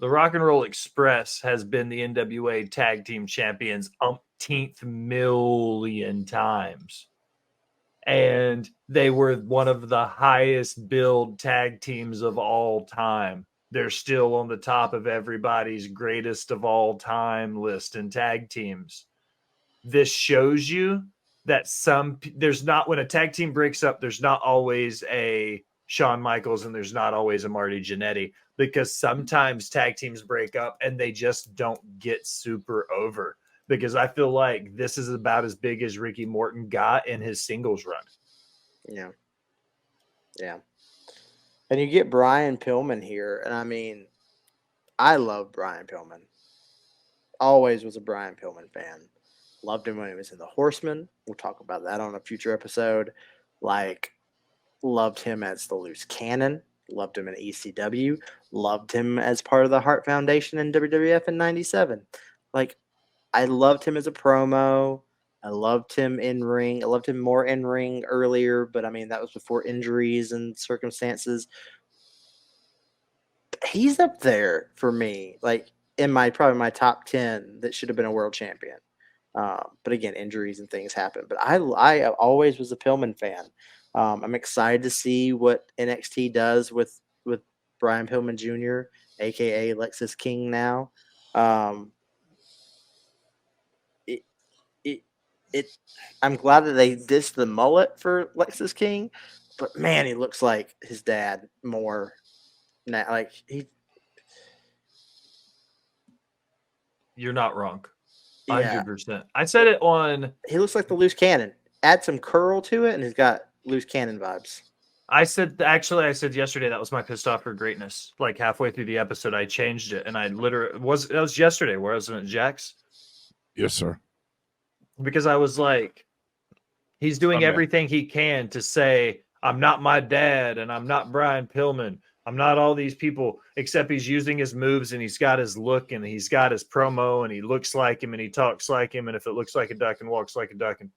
Speaker 5: the Rock and Roll Express has been the NWA Tag Team Champions umpteenth million times. And they were one of the highest billed tag teams of all time. They're still on the top of everybody's greatest of all time list in tag teams. This shows you that there's not, when a tag team breaks up, there's not always a Shawn Michaels and there's not always a Marty Jannetty, because sometimes tag teams break up and they just don't get super over. Because I feel like this is about as big as Ricky Morton got in his singles run.
Speaker 4: Yeah. Yeah. And you get Brian Pillman here. And I mean, I love Brian Pillman. Always was a Brian Pillman fan. Loved him when he was in the Horsemen. We'll talk about that on a future episode. Like, loved him as the Loose Cannon. Loved him in ECW. Loved him as part of the Hart Foundation in WWF in 97. Like, I loved him as a promo. I loved him in ring. I loved him more in ring earlier, but I mean, that was before injuries and circumstances. He's up there for me, like in probably my top 10 that should have been a world champion. But again, injuries and things happen. But I always was a Pillman fan. I'm excited to see what NXT does with Brian Pillman Jr., aka Lexus King now. I'm glad that they dissed the mullet for Lexus King, but man, he looks like his dad more now. Like
Speaker 5: You're not wrong.
Speaker 4: Yeah.
Speaker 5: 100%. I said it on.
Speaker 4: He looks like the Loose Cannon. Add some curl to it, and he's got Loose Cannon vibes.
Speaker 5: I said yesterday that was my pissed off for greatness. Like halfway through the episode, I changed it, and I literally that was yesterday. Where I was at Jax.
Speaker 6: Yes, sir.
Speaker 5: Because I was like, he's doing everything he can to say, I'm not my dad, and I'm not Brian Pillman. I'm not all these people, except he's using his moves, and he's got his look, and he's got his promo, and he looks like him, and he talks like him, and if it looks like a duck and walks like a duck, and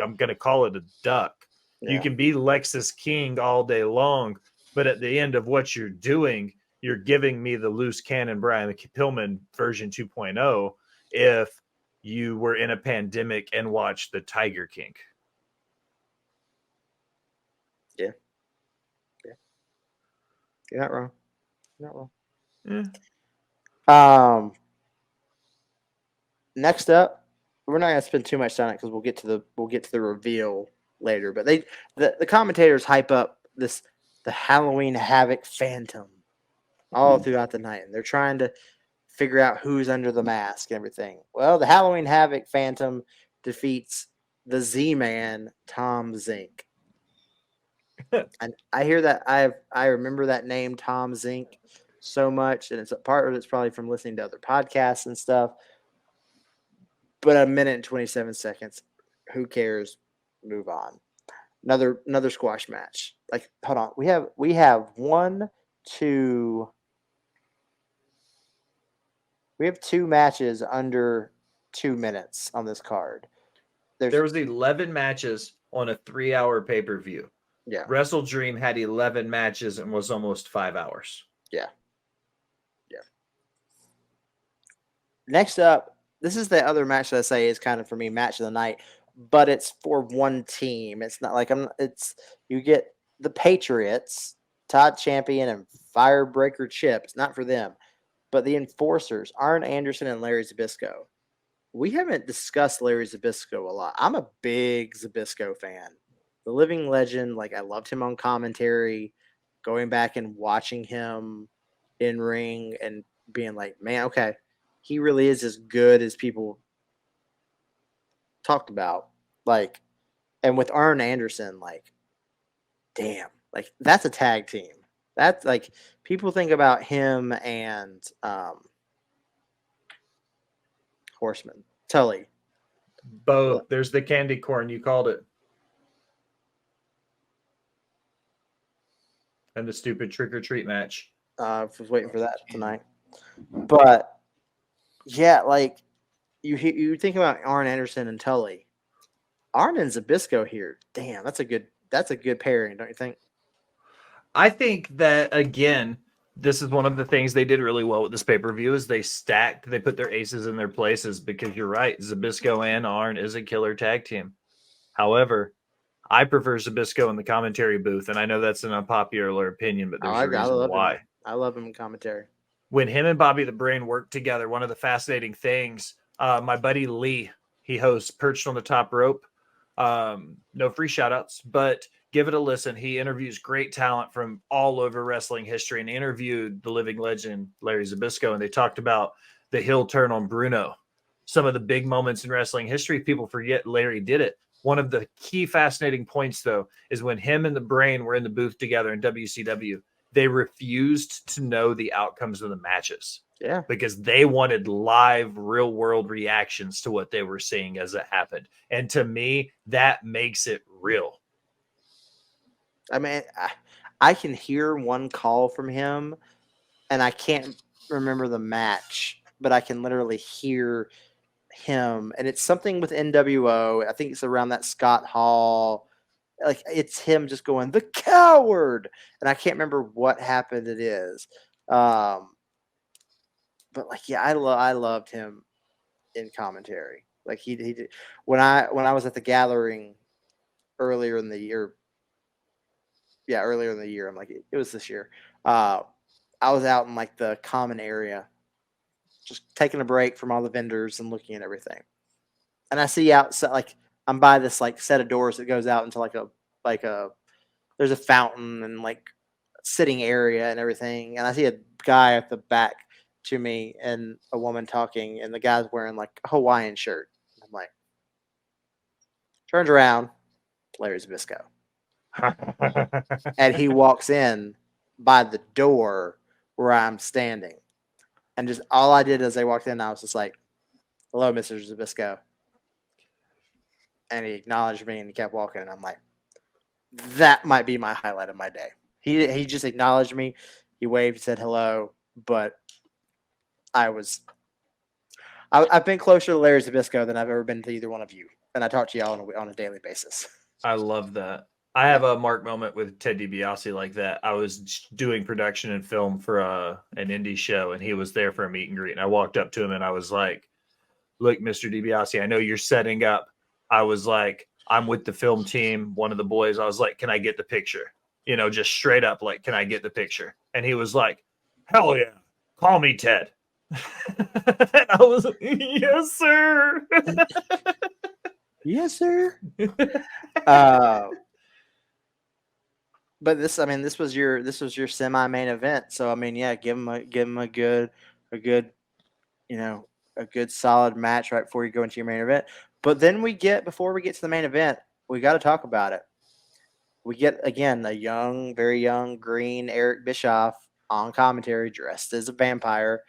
Speaker 5: I'm going to call it a duck. Yeah. You can be Lexus King all day long, but at the end of what you're doing, you're giving me the Loose Cannon Brian Pillman version 2.0 if you were in a pandemic and watched the Tiger King.
Speaker 4: Yeah. Yeah. You're not wrong. You're not wrong.
Speaker 5: Yeah.
Speaker 4: Next up, we're not going to spend too much time on it because we'll get to the reveal later. But the commentators hype up the Halloween Havoc Phantom all throughout the night, and they're trying to figure out who's under the mask and everything. Well, the Halloween Havoc Phantom defeats the Z-Man, Tom Zink. And I hear that I remember that name, Tom Zink, so much, and it's a part of it's probably from listening to other podcasts and stuff. But a minute and 27 seconds, who cares? Move on. Another squash match. Like, hold on, we have 2 matches under 2 minutes on this card.
Speaker 5: There was 11 matches on a 3-hour pay-per-view.
Speaker 4: Yeah.
Speaker 5: Wrestle Dream had 11 matches and was almost 5 hours.
Speaker 4: Yeah. Yeah. Next up, this is the other match that I say is kind of, for me, match of the night. but it's for one team. It's not like you get the Patriots, Todd Champion, and Firebreaker Chip. It's not for them, but the enforcers, Arn Anderson and Larry Zbyszko. We haven't discussed Larry Zbyszko a lot. I'm a big Zbyszko fan. The living legend, like I loved him on commentary, going back and watching him in ring and being like, man, okay, he really is as good as people talked about. Like, and with Arn Anderson, like, damn, like that's a tag team. That's like people think about him and Horseman, Tully.
Speaker 5: Both. There's the candy corn. You called it. And the stupid trick or treat match.
Speaker 4: I was waiting for that tonight. But yeah, like you think about Arn Anderson and Tully. Arn and Zbyszko here. Damn, that's a good pairing, don't you think?
Speaker 5: I think that again, this is one of the things they did really well with this pay-per-view is they put their aces in their places because you're right. Zbyszko and Arn is a killer tag team. However, I prefer Zbyszko in the commentary booth, and I know that's an unpopular opinion, but there's a reason why.
Speaker 4: I love him in commentary.
Speaker 5: When him and Bobby the Brain work together, one of the fascinating things, my buddy Lee, he hosts Perched on the Top Rope. No free shout-outs, but give it a listen. He interviews great talent from all over wrestling history and interviewed the living legend, Larry Zbyszko, and they talked about the heel turn on Bruno. Some of the big moments in wrestling history, people forget Larry did it. One of the key fascinating points, though, is when him and the Brain were in the booth together in WCW, they refused to know the outcomes of the matches.
Speaker 4: Yeah.
Speaker 5: Because they wanted live, real-world reactions to what they were seeing as it happened. And to me, that makes it real.
Speaker 4: I mean, I can hear one call from him, and I can't remember the match, but I can literally hear him, and it's something with NWO. I think it's around that Scott Hall. Like, it's him just going, the coward! And I can't remember what happened it is. But, like, yeah, I loved him in commentary. Like, he did. When I was at the Gathering earlier in the year, I'm like, it was this year. I was out in, like, the common area, just taking a break from all the vendors and looking at everything. And I see outside, like, I'm by this, like, set of doors that goes out into, there's a fountain and, like, sitting area and everything. And I see a guy at the back to me and a woman talking, and the guy's wearing, like, a Hawaiian shirt. I'm like, turns around, Larry Zbyszko. And he walks in by the door where I'm standing. And just all I did as they walked in, I was just like, hello, Mr. Zbyszko. And he acknowledged me and he kept walking. And I'm like, that might be my highlight of my day. He just acknowledged me. He waved, said hello. But I've been closer to Larry Zbyszko than I've ever been to either one of you. And I talk to y'all on a daily basis.
Speaker 5: I love that. I have a Mark moment with Ted DiBiase like that. I was doing production and film for an indie show, and he was there for a meet and greet. And I walked up to him and I was like, look, Mr. DiBiase, I know you're setting up. I was like, I'm with the film team, one of the boys. I was like, can I get the picture? You know, just straight up, like, can I get the picture? And he was like, hell yeah, call me Ted. And I was like, yes, sir.
Speaker 4: Yes, sir. But this was your semi-main event. So I mean, yeah, give him a good, a good solid match right before you go into your main event. But then before we get to the main event, we got to talk about it. We get again a very young green Eric Bischoff on commentary, dressed as a vampire,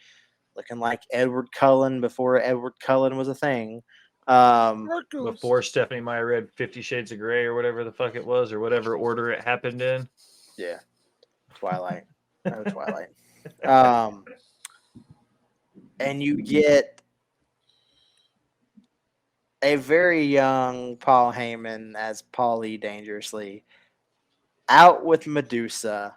Speaker 4: looking like Edward Cullen before Edward Cullen was a thing.
Speaker 5: Before Stephanie Meyer read 50 Shades of Grey or whatever the fuck it was, or whatever order it happened in.
Speaker 4: Yeah. Twilight. Twilight. And you get a very young Paul Heyman as Paulie Dangerously out with Medusa.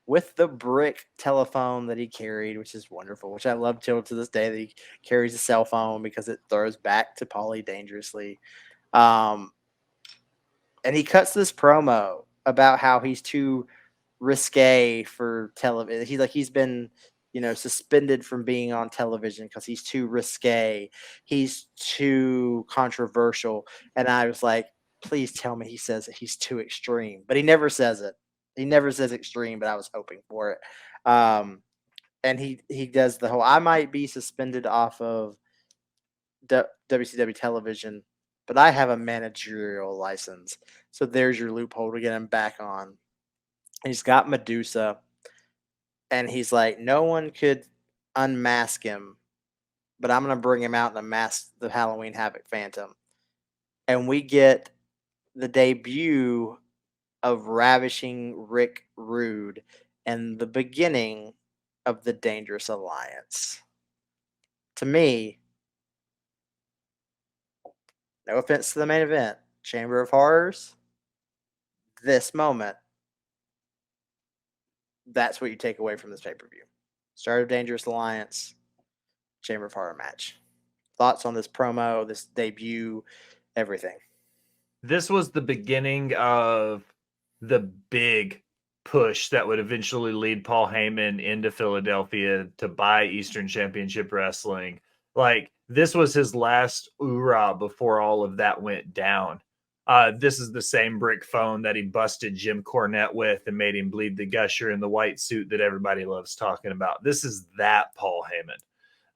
Speaker 4: with the brick telephone that he carried, which is wonderful, which I love till to this day that he carries a cell phone because it throws back to Paulie dangerously. And he cuts this promo about how he's too risque for television. He's been, suspended from being on television because he's too risque. He's too controversial. And I was like, please tell me he says that he's too extreme. But he never says it. He never says extreme, but I was hoping for it. And he does the whole, I might be suspended off of WCW television, but I have a managerial license. So there's your loophole to get him back on. And he's got Medusa. And he's like, no one could unmask him, but I'm going to bring him out and unmask the Halloween Havoc Phantom. And we get the debut of Ravishing Rick Rude and the beginning of the Dangerous Alliance. To me, no offense to the main event, Chamber of Horrors, this moment, that's what you take away from this pay-per-view. Start of Dangerous Alliance, Chamber of Horror match. Thoughts on this promo, this debut, everything?
Speaker 5: This was the beginning of the big push that would eventually lead Paul Heyman into Philadelphia to buy Eastern Championship Wrestling. Like, this was his last hoorah before all of that went down. This is the same brick phone that he busted Jim Cornette with and made him bleed the gusher in the white suit that everybody loves talking about. This is that Paul Heyman.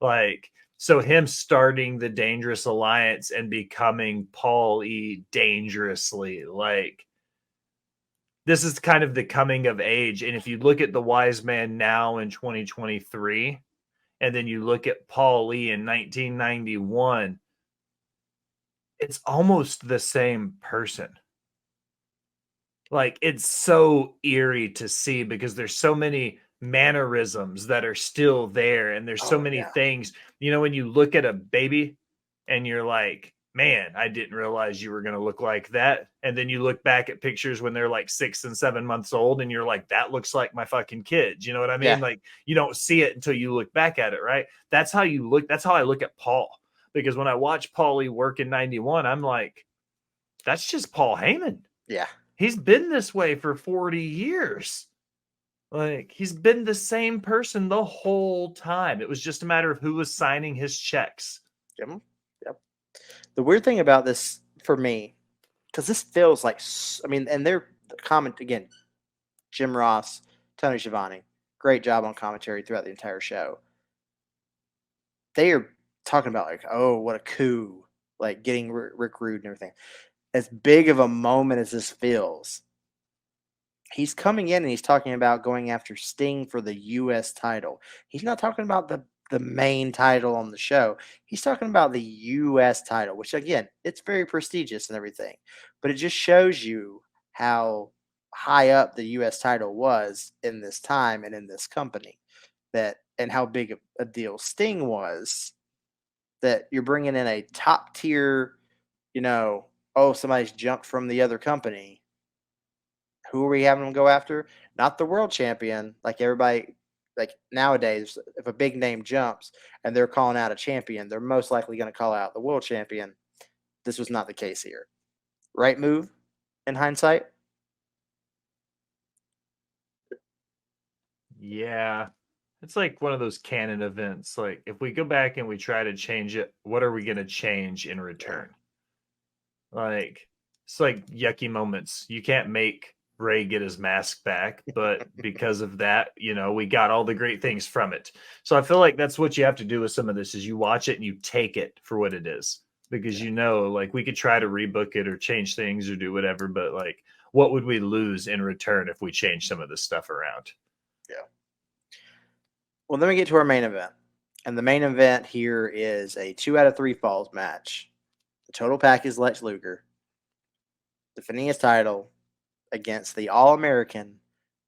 Speaker 5: Like, so him starting the Dangerous Alliance and becoming Paul E. Dangerously, like, this is kind of the coming of age. And if you look at the Wise Man now in 2023, and then you look at Paul Lee in 1991, it's almost the same person. Like, it's so eerie to see because there's so many mannerisms that are still there. And there's so many things, when you look at a baby and you're like, man, I didn't realize you were going to look like that. And then you look back at pictures when they're like 6 and 7 months old and you're like, that looks like my fucking kids. You know what I mean?
Speaker 4: Yeah.
Speaker 5: Like, you don't see it until you look back at it, right? That's how you look. That's how I look at Paul. Because when I watch Paulie work in 91, I'm like, that's just Paul Heyman.
Speaker 4: Yeah.
Speaker 5: He's been this way for 40 years. Like, he's been the same person the whole time. It was just a matter of who was signing his checks.
Speaker 4: Yep. The weird thing about this for me, because this feels like, and they're comment again, Jim Ross, Tony Schiavone, great job on commentary throughout the entire show. They are talking about like, oh, what a coup, like getting Rick Rude and everything. As big of a moment as this feels, he's coming in and he's talking about going after Sting for the U.S. title. He's not talking about the main title on the show. He's talking about the U.S. title, which again, it's very prestigious and everything, but it just shows you how high up the U.S. title was in this time and in this company, and how big a deal Sting was, that you're bringing in a top tier, somebody's jumped from the other company. Who are we having them go after? Not the world champion, like everybody. Like nowadays, if a big name jumps and they're calling out a champion, they're most likely going to call out the world champion. This was not the case here. Right move in hindsight?
Speaker 5: Yeah. It's like one of those canon events. Like, if we go back and we try to change it, what are we going to change in return? Like, it's like yucky moments. You can't make Ray get his mask back, but because of that, we got all the great things from it. So I feel like that's what you have to do with some of this is you watch it and you take it for what it is, because like we could try to rebook it or change things or do whatever, but like, what would we lose in return if we change some of this stuff around?
Speaker 4: Yeah. Well, then we get to our main event, and the main event here is a 2 out of 3 falls match. The total pack is Lex Luger defending his title against the All-American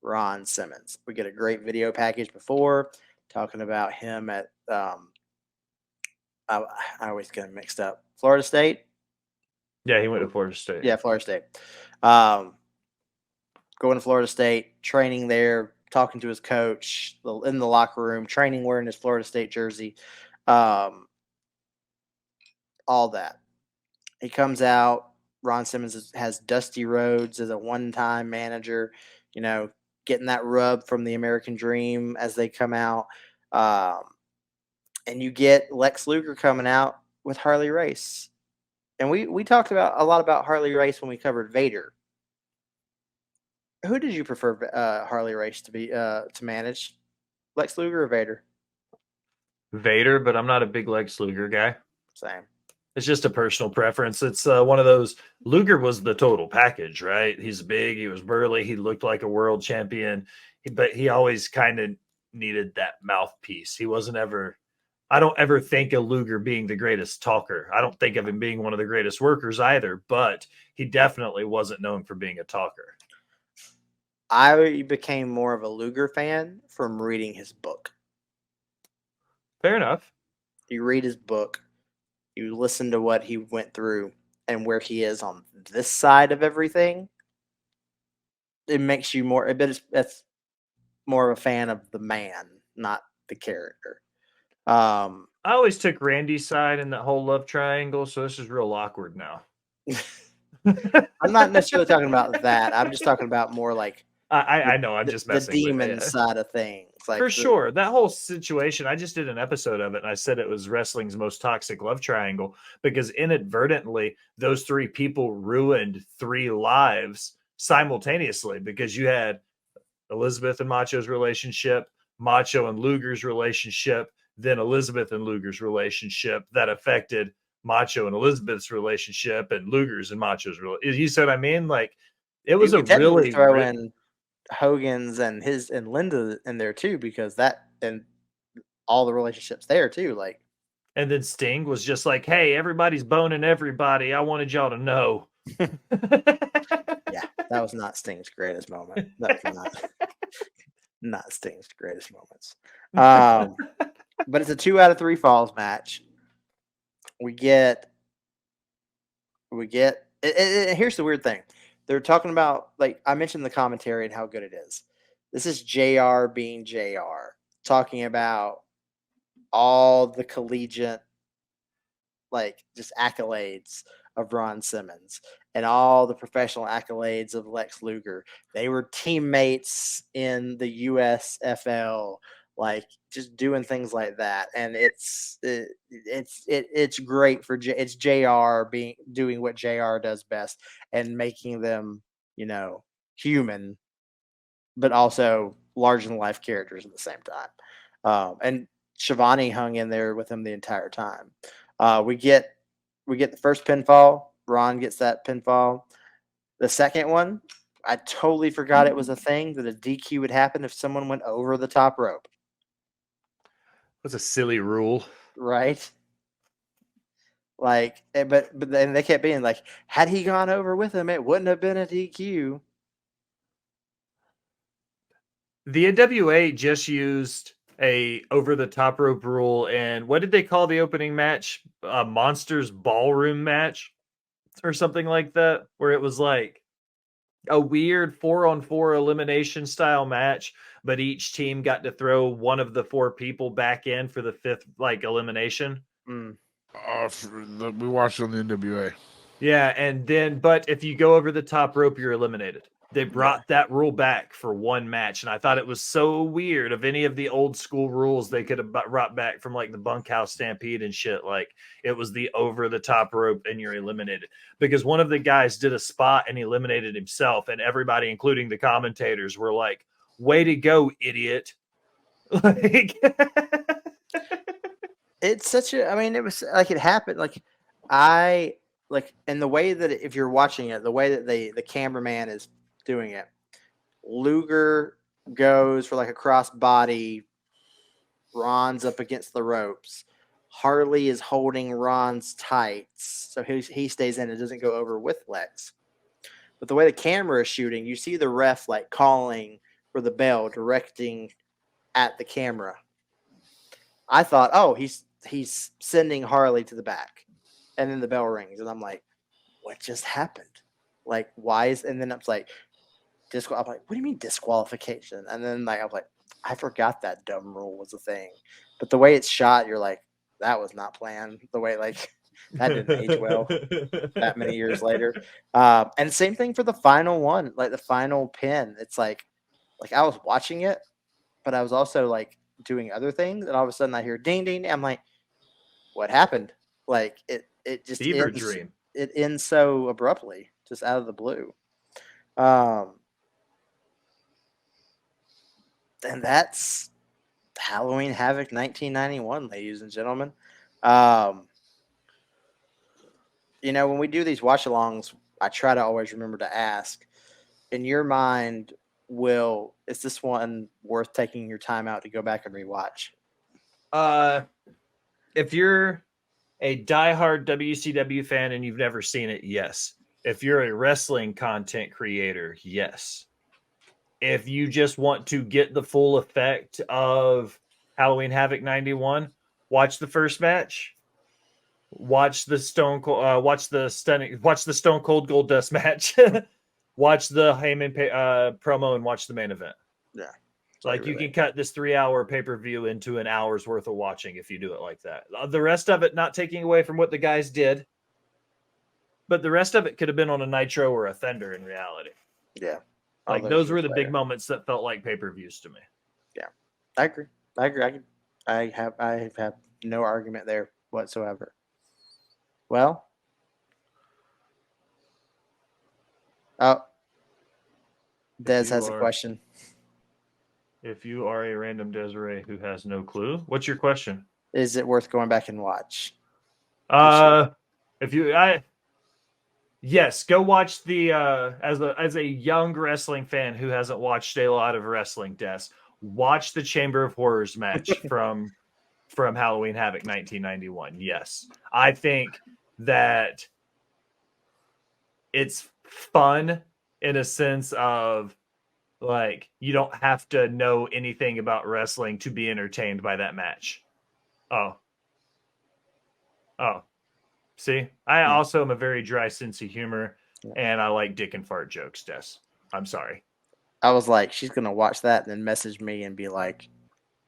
Speaker 4: Ron Simmons. We get a great video package before talking about him at I always get him mixed up. Florida State?
Speaker 5: Yeah, he went to Florida State.
Speaker 4: Yeah, Florida State. Going to Florida State, training there, talking to his coach in the locker room, training wearing his Florida State jersey, all that. He comes out. Ron Simmons has Dusty Rhodes as a one-time manager, getting that rub from the American Dream as they come out. And you get Lex Luger coming out with Harley Race. And we talked a lot about Harley Race when we covered Vader. Who did you prefer Harley Race to manage? Lex Luger or Vader?
Speaker 5: Vader, but I'm not a big Lex Luger guy.
Speaker 4: Same.
Speaker 5: It's just a personal preference. It's one of those. Luger was the total package, right? He's big. He was burly. He looked like a world champion, but he always kind of needed that mouthpiece. He wasn't ever. I don't ever think of Luger being the greatest talker. I don't think of him being one of the greatest workers either, but he definitely wasn't known for being a talker.
Speaker 4: I became more of a Luger fan from reading his book.
Speaker 5: Fair enough.
Speaker 4: You read his book, you listen to what he went through and where he is on this side of everything. It makes you more, that's more of a fan of the man, not the character.
Speaker 5: I always took Randy's side in that whole love triangle, so this is real awkward now.
Speaker 4: I'm not necessarily talking about that. I'm just talking about more like
Speaker 5: I know. I'm just messing
Speaker 4: the demon
Speaker 5: with it.
Speaker 4: side of things. Like
Speaker 5: for sure. That whole situation, I just did an episode of it, and I said it was wrestling's most toxic love triangle because inadvertently, those three people ruined 3 lives simultaneously because you had Elizabeth and Macho's relationship, Macho and Luger's relationship, then Elizabeth and Luger's relationship that affected Macho and Elizabeth's relationship and Luger's and Macho's relationship. You see what I mean? Like, it was a really
Speaker 4: throw in Hogan's and Linda in there too, because that and all the relationships there too. Like,
Speaker 5: and then Sting was just like, "Hey, everybody's boning everybody. I wanted y'all to know."
Speaker 4: Yeah, that was not Sting's greatest moment. That was not Sting's greatest moments. But it's a 2 out of 3 falls match. We get. Here's the weird thing. They're talking about, like I mentioned, the commentary and how good it is. This is JR being JR, talking about all the collegiate, like, just accolades of Ron Simmons and all the professional accolades of Lex Luger. They were teammates in the USFL, like just doing things like that. And it's great for it's JR doing what JR does best and making them, human, but also larger than life characters at the same time. And Shivani hung in there with him the entire time. We get the first pinfall. Ron gets that pinfall. The second one, I totally forgot it was a thing that a DQ would happen if someone went over the top rope.
Speaker 5: That's a silly rule,
Speaker 4: right? Like, but then they kept being like, had he gone over with him, it wouldn't have been a DQ.
Speaker 5: The NWA just used a over the top rope rule, and what did they call the opening match? A Monsters Ballroom match or something like that, where it was like a weird 4-on-4 elimination style match, but each team got to throw one of the 4 people back in for the 5th elimination.
Speaker 6: We watched it on the NWA.
Speaker 5: Yeah, and then but if you go over the top rope, you're eliminated. They brought that rule back for one match, and I thought it was so weird. Of any of the old school rules they could have brought back from like the Bunkhouse Stampede and shit, like it was the over the top rope and you're eliminated. Because one of the guys did a spot and he eliminated himself, and everybody, including the commentators, were like, "Way to go, idiot!" Like,
Speaker 4: it's such a. I mean, it was like it happened. Like and the way that if you're watching it, the way that the cameraman is doing it, Luger goes for like a cross body. Ron's up against the ropes. Harley is holding Ron's tights, so he stays in and doesn't go over with Lex. But the way the camera is shooting, you see the ref like calling for the bell, directing at the camera. I thought, oh, he's sending Harley to the back, and then the bell rings, and I'm like, what just happened? Like, why is? And then I was like, I'm like, what do you mean disqualification? And then like I was like, I forgot that dumb rule was a thing. But the way it's shot, you're like, that was not planned. The way like that didn't age well that many years later. And same thing for the final one, like the final pin. It's like I was watching it, but I was also like doing other things, and all of a sudden I hear ding ding. I'm like, what happened? Like it just
Speaker 5: Fever
Speaker 4: ends,
Speaker 5: dream.
Speaker 4: it ends so abruptly, just out of the blue. And that's Halloween Havoc 1991, ladies and gentlemen. You know, when we do these watch-alongs, I try to always remember to ask, in your mind, Will, is this one worth taking your time out to go back and rewatch?
Speaker 5: If you're a diehard WCW fan and you've never seen it, yes. If you're a wrestling content creator, yes. If you just want to get the full effect of Halloween Havoc 91, watch the first match. Watch the Stone Cold watch the Stone Cold Goldust match. Watch the Heyman promo and watch the main event.
Speaker 4: Yeah.
Speaker 5: Like you can cut this 3-hour pay-per-view into an hour's worth of watching if you do it like that. The rest of it, not taking away from what the guys did, but the rest of it could have been on a Nitro or a Thunder in reality.
Speaker 4: Yeah.
Speaker 5: Like those were the big moments that felt like pay-per-views to me.
Speaker 4: Yeah. I agree. I have no argument there whatsoever. Well, Des has a question.
Speaker 5: If you are a random Desiree who has no clue, what's your question?
Speaker 4: Is it worth going back and watch?
Speaker 5: Yes, go watch the as a young wrestling fan who hasn't watched a lot of wrestling, Des, watch the Chamber of Horrors match from Halloween Havoc 1991. Yes, I think that it's fun in a sense of like you don't have to know anything about wrestling to be entertained by that match. Oh. See, I also am a very dry sense of humor, and I like dick and fart jokes, Des. I'm sorry.
Speaker 4: I was like, she's going to watch that and then message me and be like,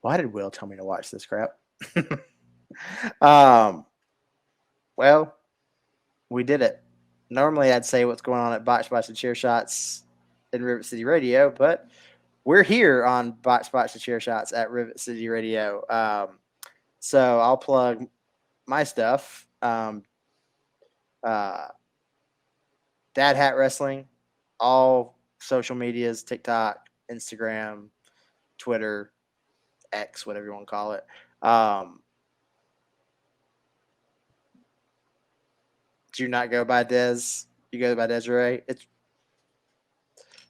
Speaker 4: why did Will tell me to watch this crap? Well, we did it. Normally, I'd say what's going on at Botch Spots and Chair Shots in Rivet City Radio, but we're here on Botch Spots and Chair Shots at Rivet City Radio. So I'll plug my stuff. DadHat Wrestling, all social medias, TikTok, Instagram, Twitter, X, whatever you want to call it. Do you not go by Des? You go by Desiree?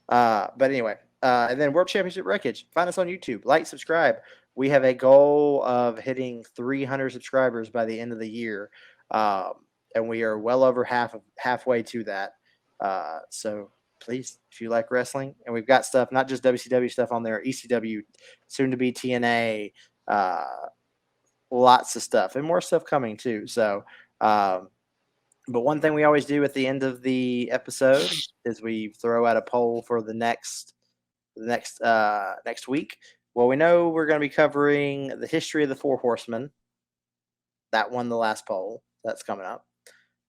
Speaker 4: But anyway, and then World Championship Wreckage. Find us on YouTube. Like, subscribe. We have a goal of hitting 300 subscribers by the end of the year. And we are well over halfway to that. So please, if you like wrestling, and we've got stuff, not just WCW stuff on there, ECW, soon to be TNA, lots of stuff and more stuff coming too. So, but one thing we always do at the end of the episode is we throw out a poll for the next week. Well, we know we're going to be covering the history of the Four Horsemen. That won the last poll. That's coming up.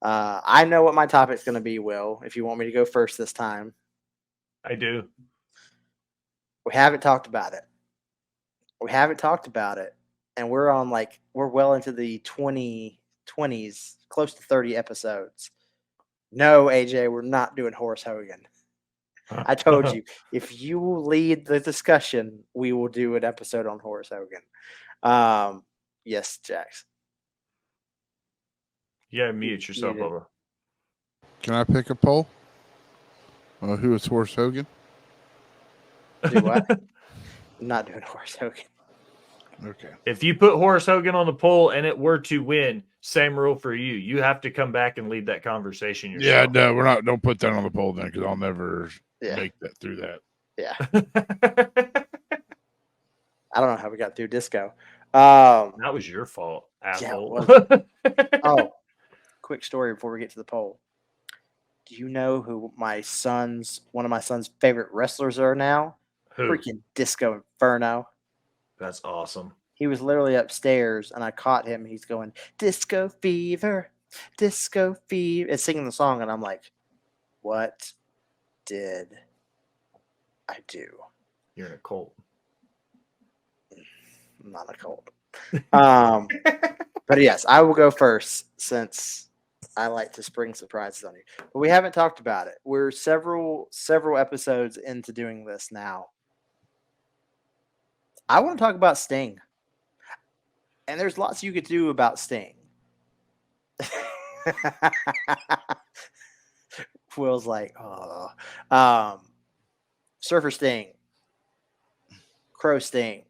Speaker 4: I know what my topic's going to be, Will, if you want me to go first this time.
Speaker 5: I do.
Speaker 4: We haven't talked about it. And we're well into the 2020s, close to 30 episodes. No, AJ, we're not doing Horace Hogan. I told you, if you lead the discussion, we will do an episode on Horace Hogan. Yes, Jax.
Speaker 5: Yeah, mute yourself, Bubba.
Speaker 6: Can I pick a poll? Who is Horace Hogan?
Speaker 4: Do what? I'm not doing Horace Hogan.
Speaker 6: Okay.
Speaker 5: If you put Horace Hogan on the poll and it were to win, same rule for you. You have to come back and lead that conversation yourself.
Speaker 6: Yeah, no, we're not. Don't put that on the poll then, because I'll never make that through that.
Speaker 4: Yeah. I don't know how we got through disco.
Speaker 5: That was your fault, asshole.
Speaker 4: Yeah, quick story before we get to the poll. Do you know who one of my son's favorite wrestlers are now?
Speaker 5: Who?
Speaker 4: Freaking Disco Inferno.
Speaker 5: That's awesome.
Speaker 4: He was literally upstairs, and I caught him. He's going, Disco Fever, Disco Fever, and singing the song, and I'm like, what did I do?
Speaker 5: You're in a cult.
Speaker 4: I'm not a cult. But yes, I will go first since I like to spring surprises on you. But we haven't talked about it. We're several episodes into doing this now. I want to talk about Sting. And there's lots you could do about Sting. Will's like, oh. Surfer Sting, Crow Sting,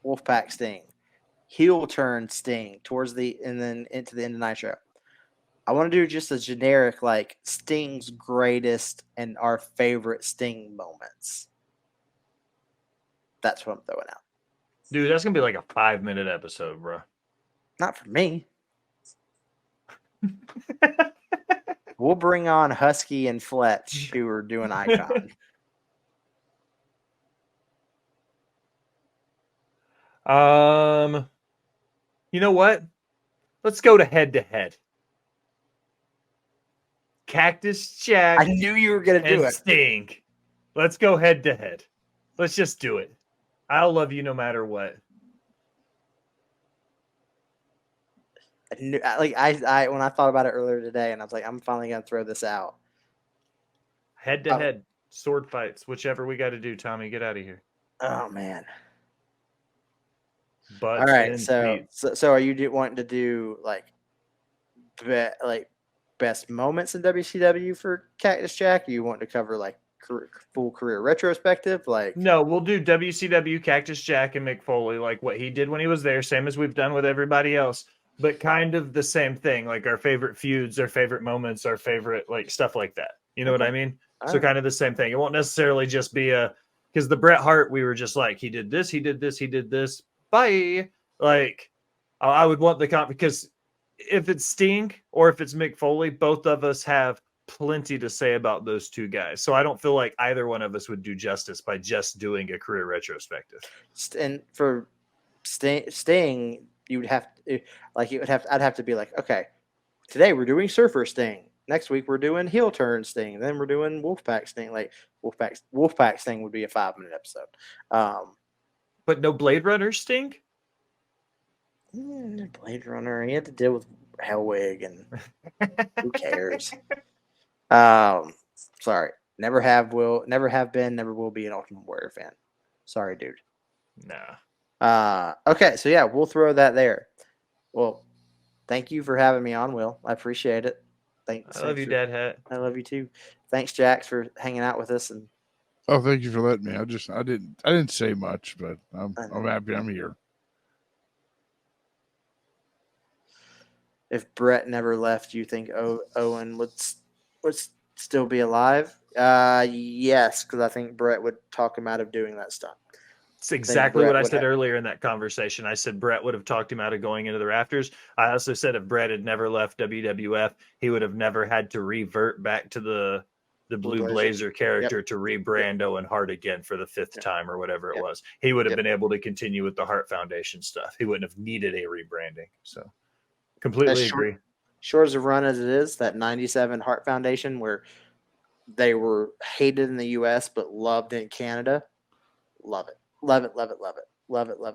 Speaker 4: Wolfpack Sting, heel turn Sting and then into the end of Nitro. I want to do just a generic, like, Sting's greatest and our favorite Sting moments. That's what I'm throwing out.
Speaker 5: Dude, that's going to be like a 5-minute episode, bro.
Speaker 4: Not for me. We'll bring on Husky and Fletch, who are doing Icon.
Speaker 5: You know what? Let's go to head. Cactus Jack.
Speaker 4: I knew you were going to do
Speaker 5: and
Speaker 4: it.
Speaker 5: Sting. Let's go head to head. Let's just do it. I'll love you no matter what.
Speaker 4: I knew, I when I thought about it earlier today, and I was like, I'm finally going to throw this out.
Speaker 5: Head to head, sword fights, whichever we got to do. Tommy, get out of here.
Speaker 4: Oh man!
Speaker 5: But
Speaker 4: all right, so are you wanting to do like best moments in WCW for Cactus Jack? Or you want to cover like full career retrospective? Like,
Speaker 5: no, we'll do WCW Cactus Jack and Mick Foley, like what he did when he was there, same as we've done with everybody else, but kind of the same thing, like our favorite feuds, our favorite moments, our favorite like stuff like that. You know what I mean? So kind of the same thing. It won't necessarily just be because the Bret Hart, we were just like, he did this, he did this, he did this. Bye. Like, I would want because if it's Sting or if it's Mick Foley, both of us have plenty to say about those two guys. So I don't feel like either one of us would do justice by just doing a career retrospective.
Speaker 4: And for Sting, you would have to, I'd have to be like, okay, today we're doing Surfer Sting. Next week we're doing heel turn Sting. Then we're doing Wolfpack Sting. Like Wolfpack Sting would be a 5-minute episode.
Speaker 5: But no Blade Runner Sting?
Speaker 4: Blade Runner. He had to deal with Hellwig, and who cares? Sorry. Never have been, never will be an Ultimate Warrior fan. Sorry, dude.
Speaker 5: Nah.
Speaker 4: Okay, so yeah, we'll throw that there. Well, thank you for having me on, Will. I appreciate it. Thanks.
Speaker 5: I love you, DadHat.
Speaker 4: I love you too. Thanks, Jax, for hanging out with us. And
Speaker 6: thank you for letting me. I didn't say much, but I'm happy I'm here.
Speaker 4: If Bret never left, do you think Owen would still be alive? Yes, because I think Bret would talk him out of doing that stuff.
Speaker 5: It's exactly what I said earlier in that conversation. I said Bret would have talked him out of going into the rafters. I also said if Bret had never left WWF, he would have never had to revert back to the Blue Blazer character to rebrand Owen Hart again for the 5th time or whatever it was. He would have been able to continue with the Hart Foundation stuff. He wouldn't have needed a rebranding. So completely agree.
Speaker 4: Short as a run as it is, that 97 Hart Foundation where they were hated in the U.S. but loved in Canada. Love it. Love it, love it, love it. Love it, love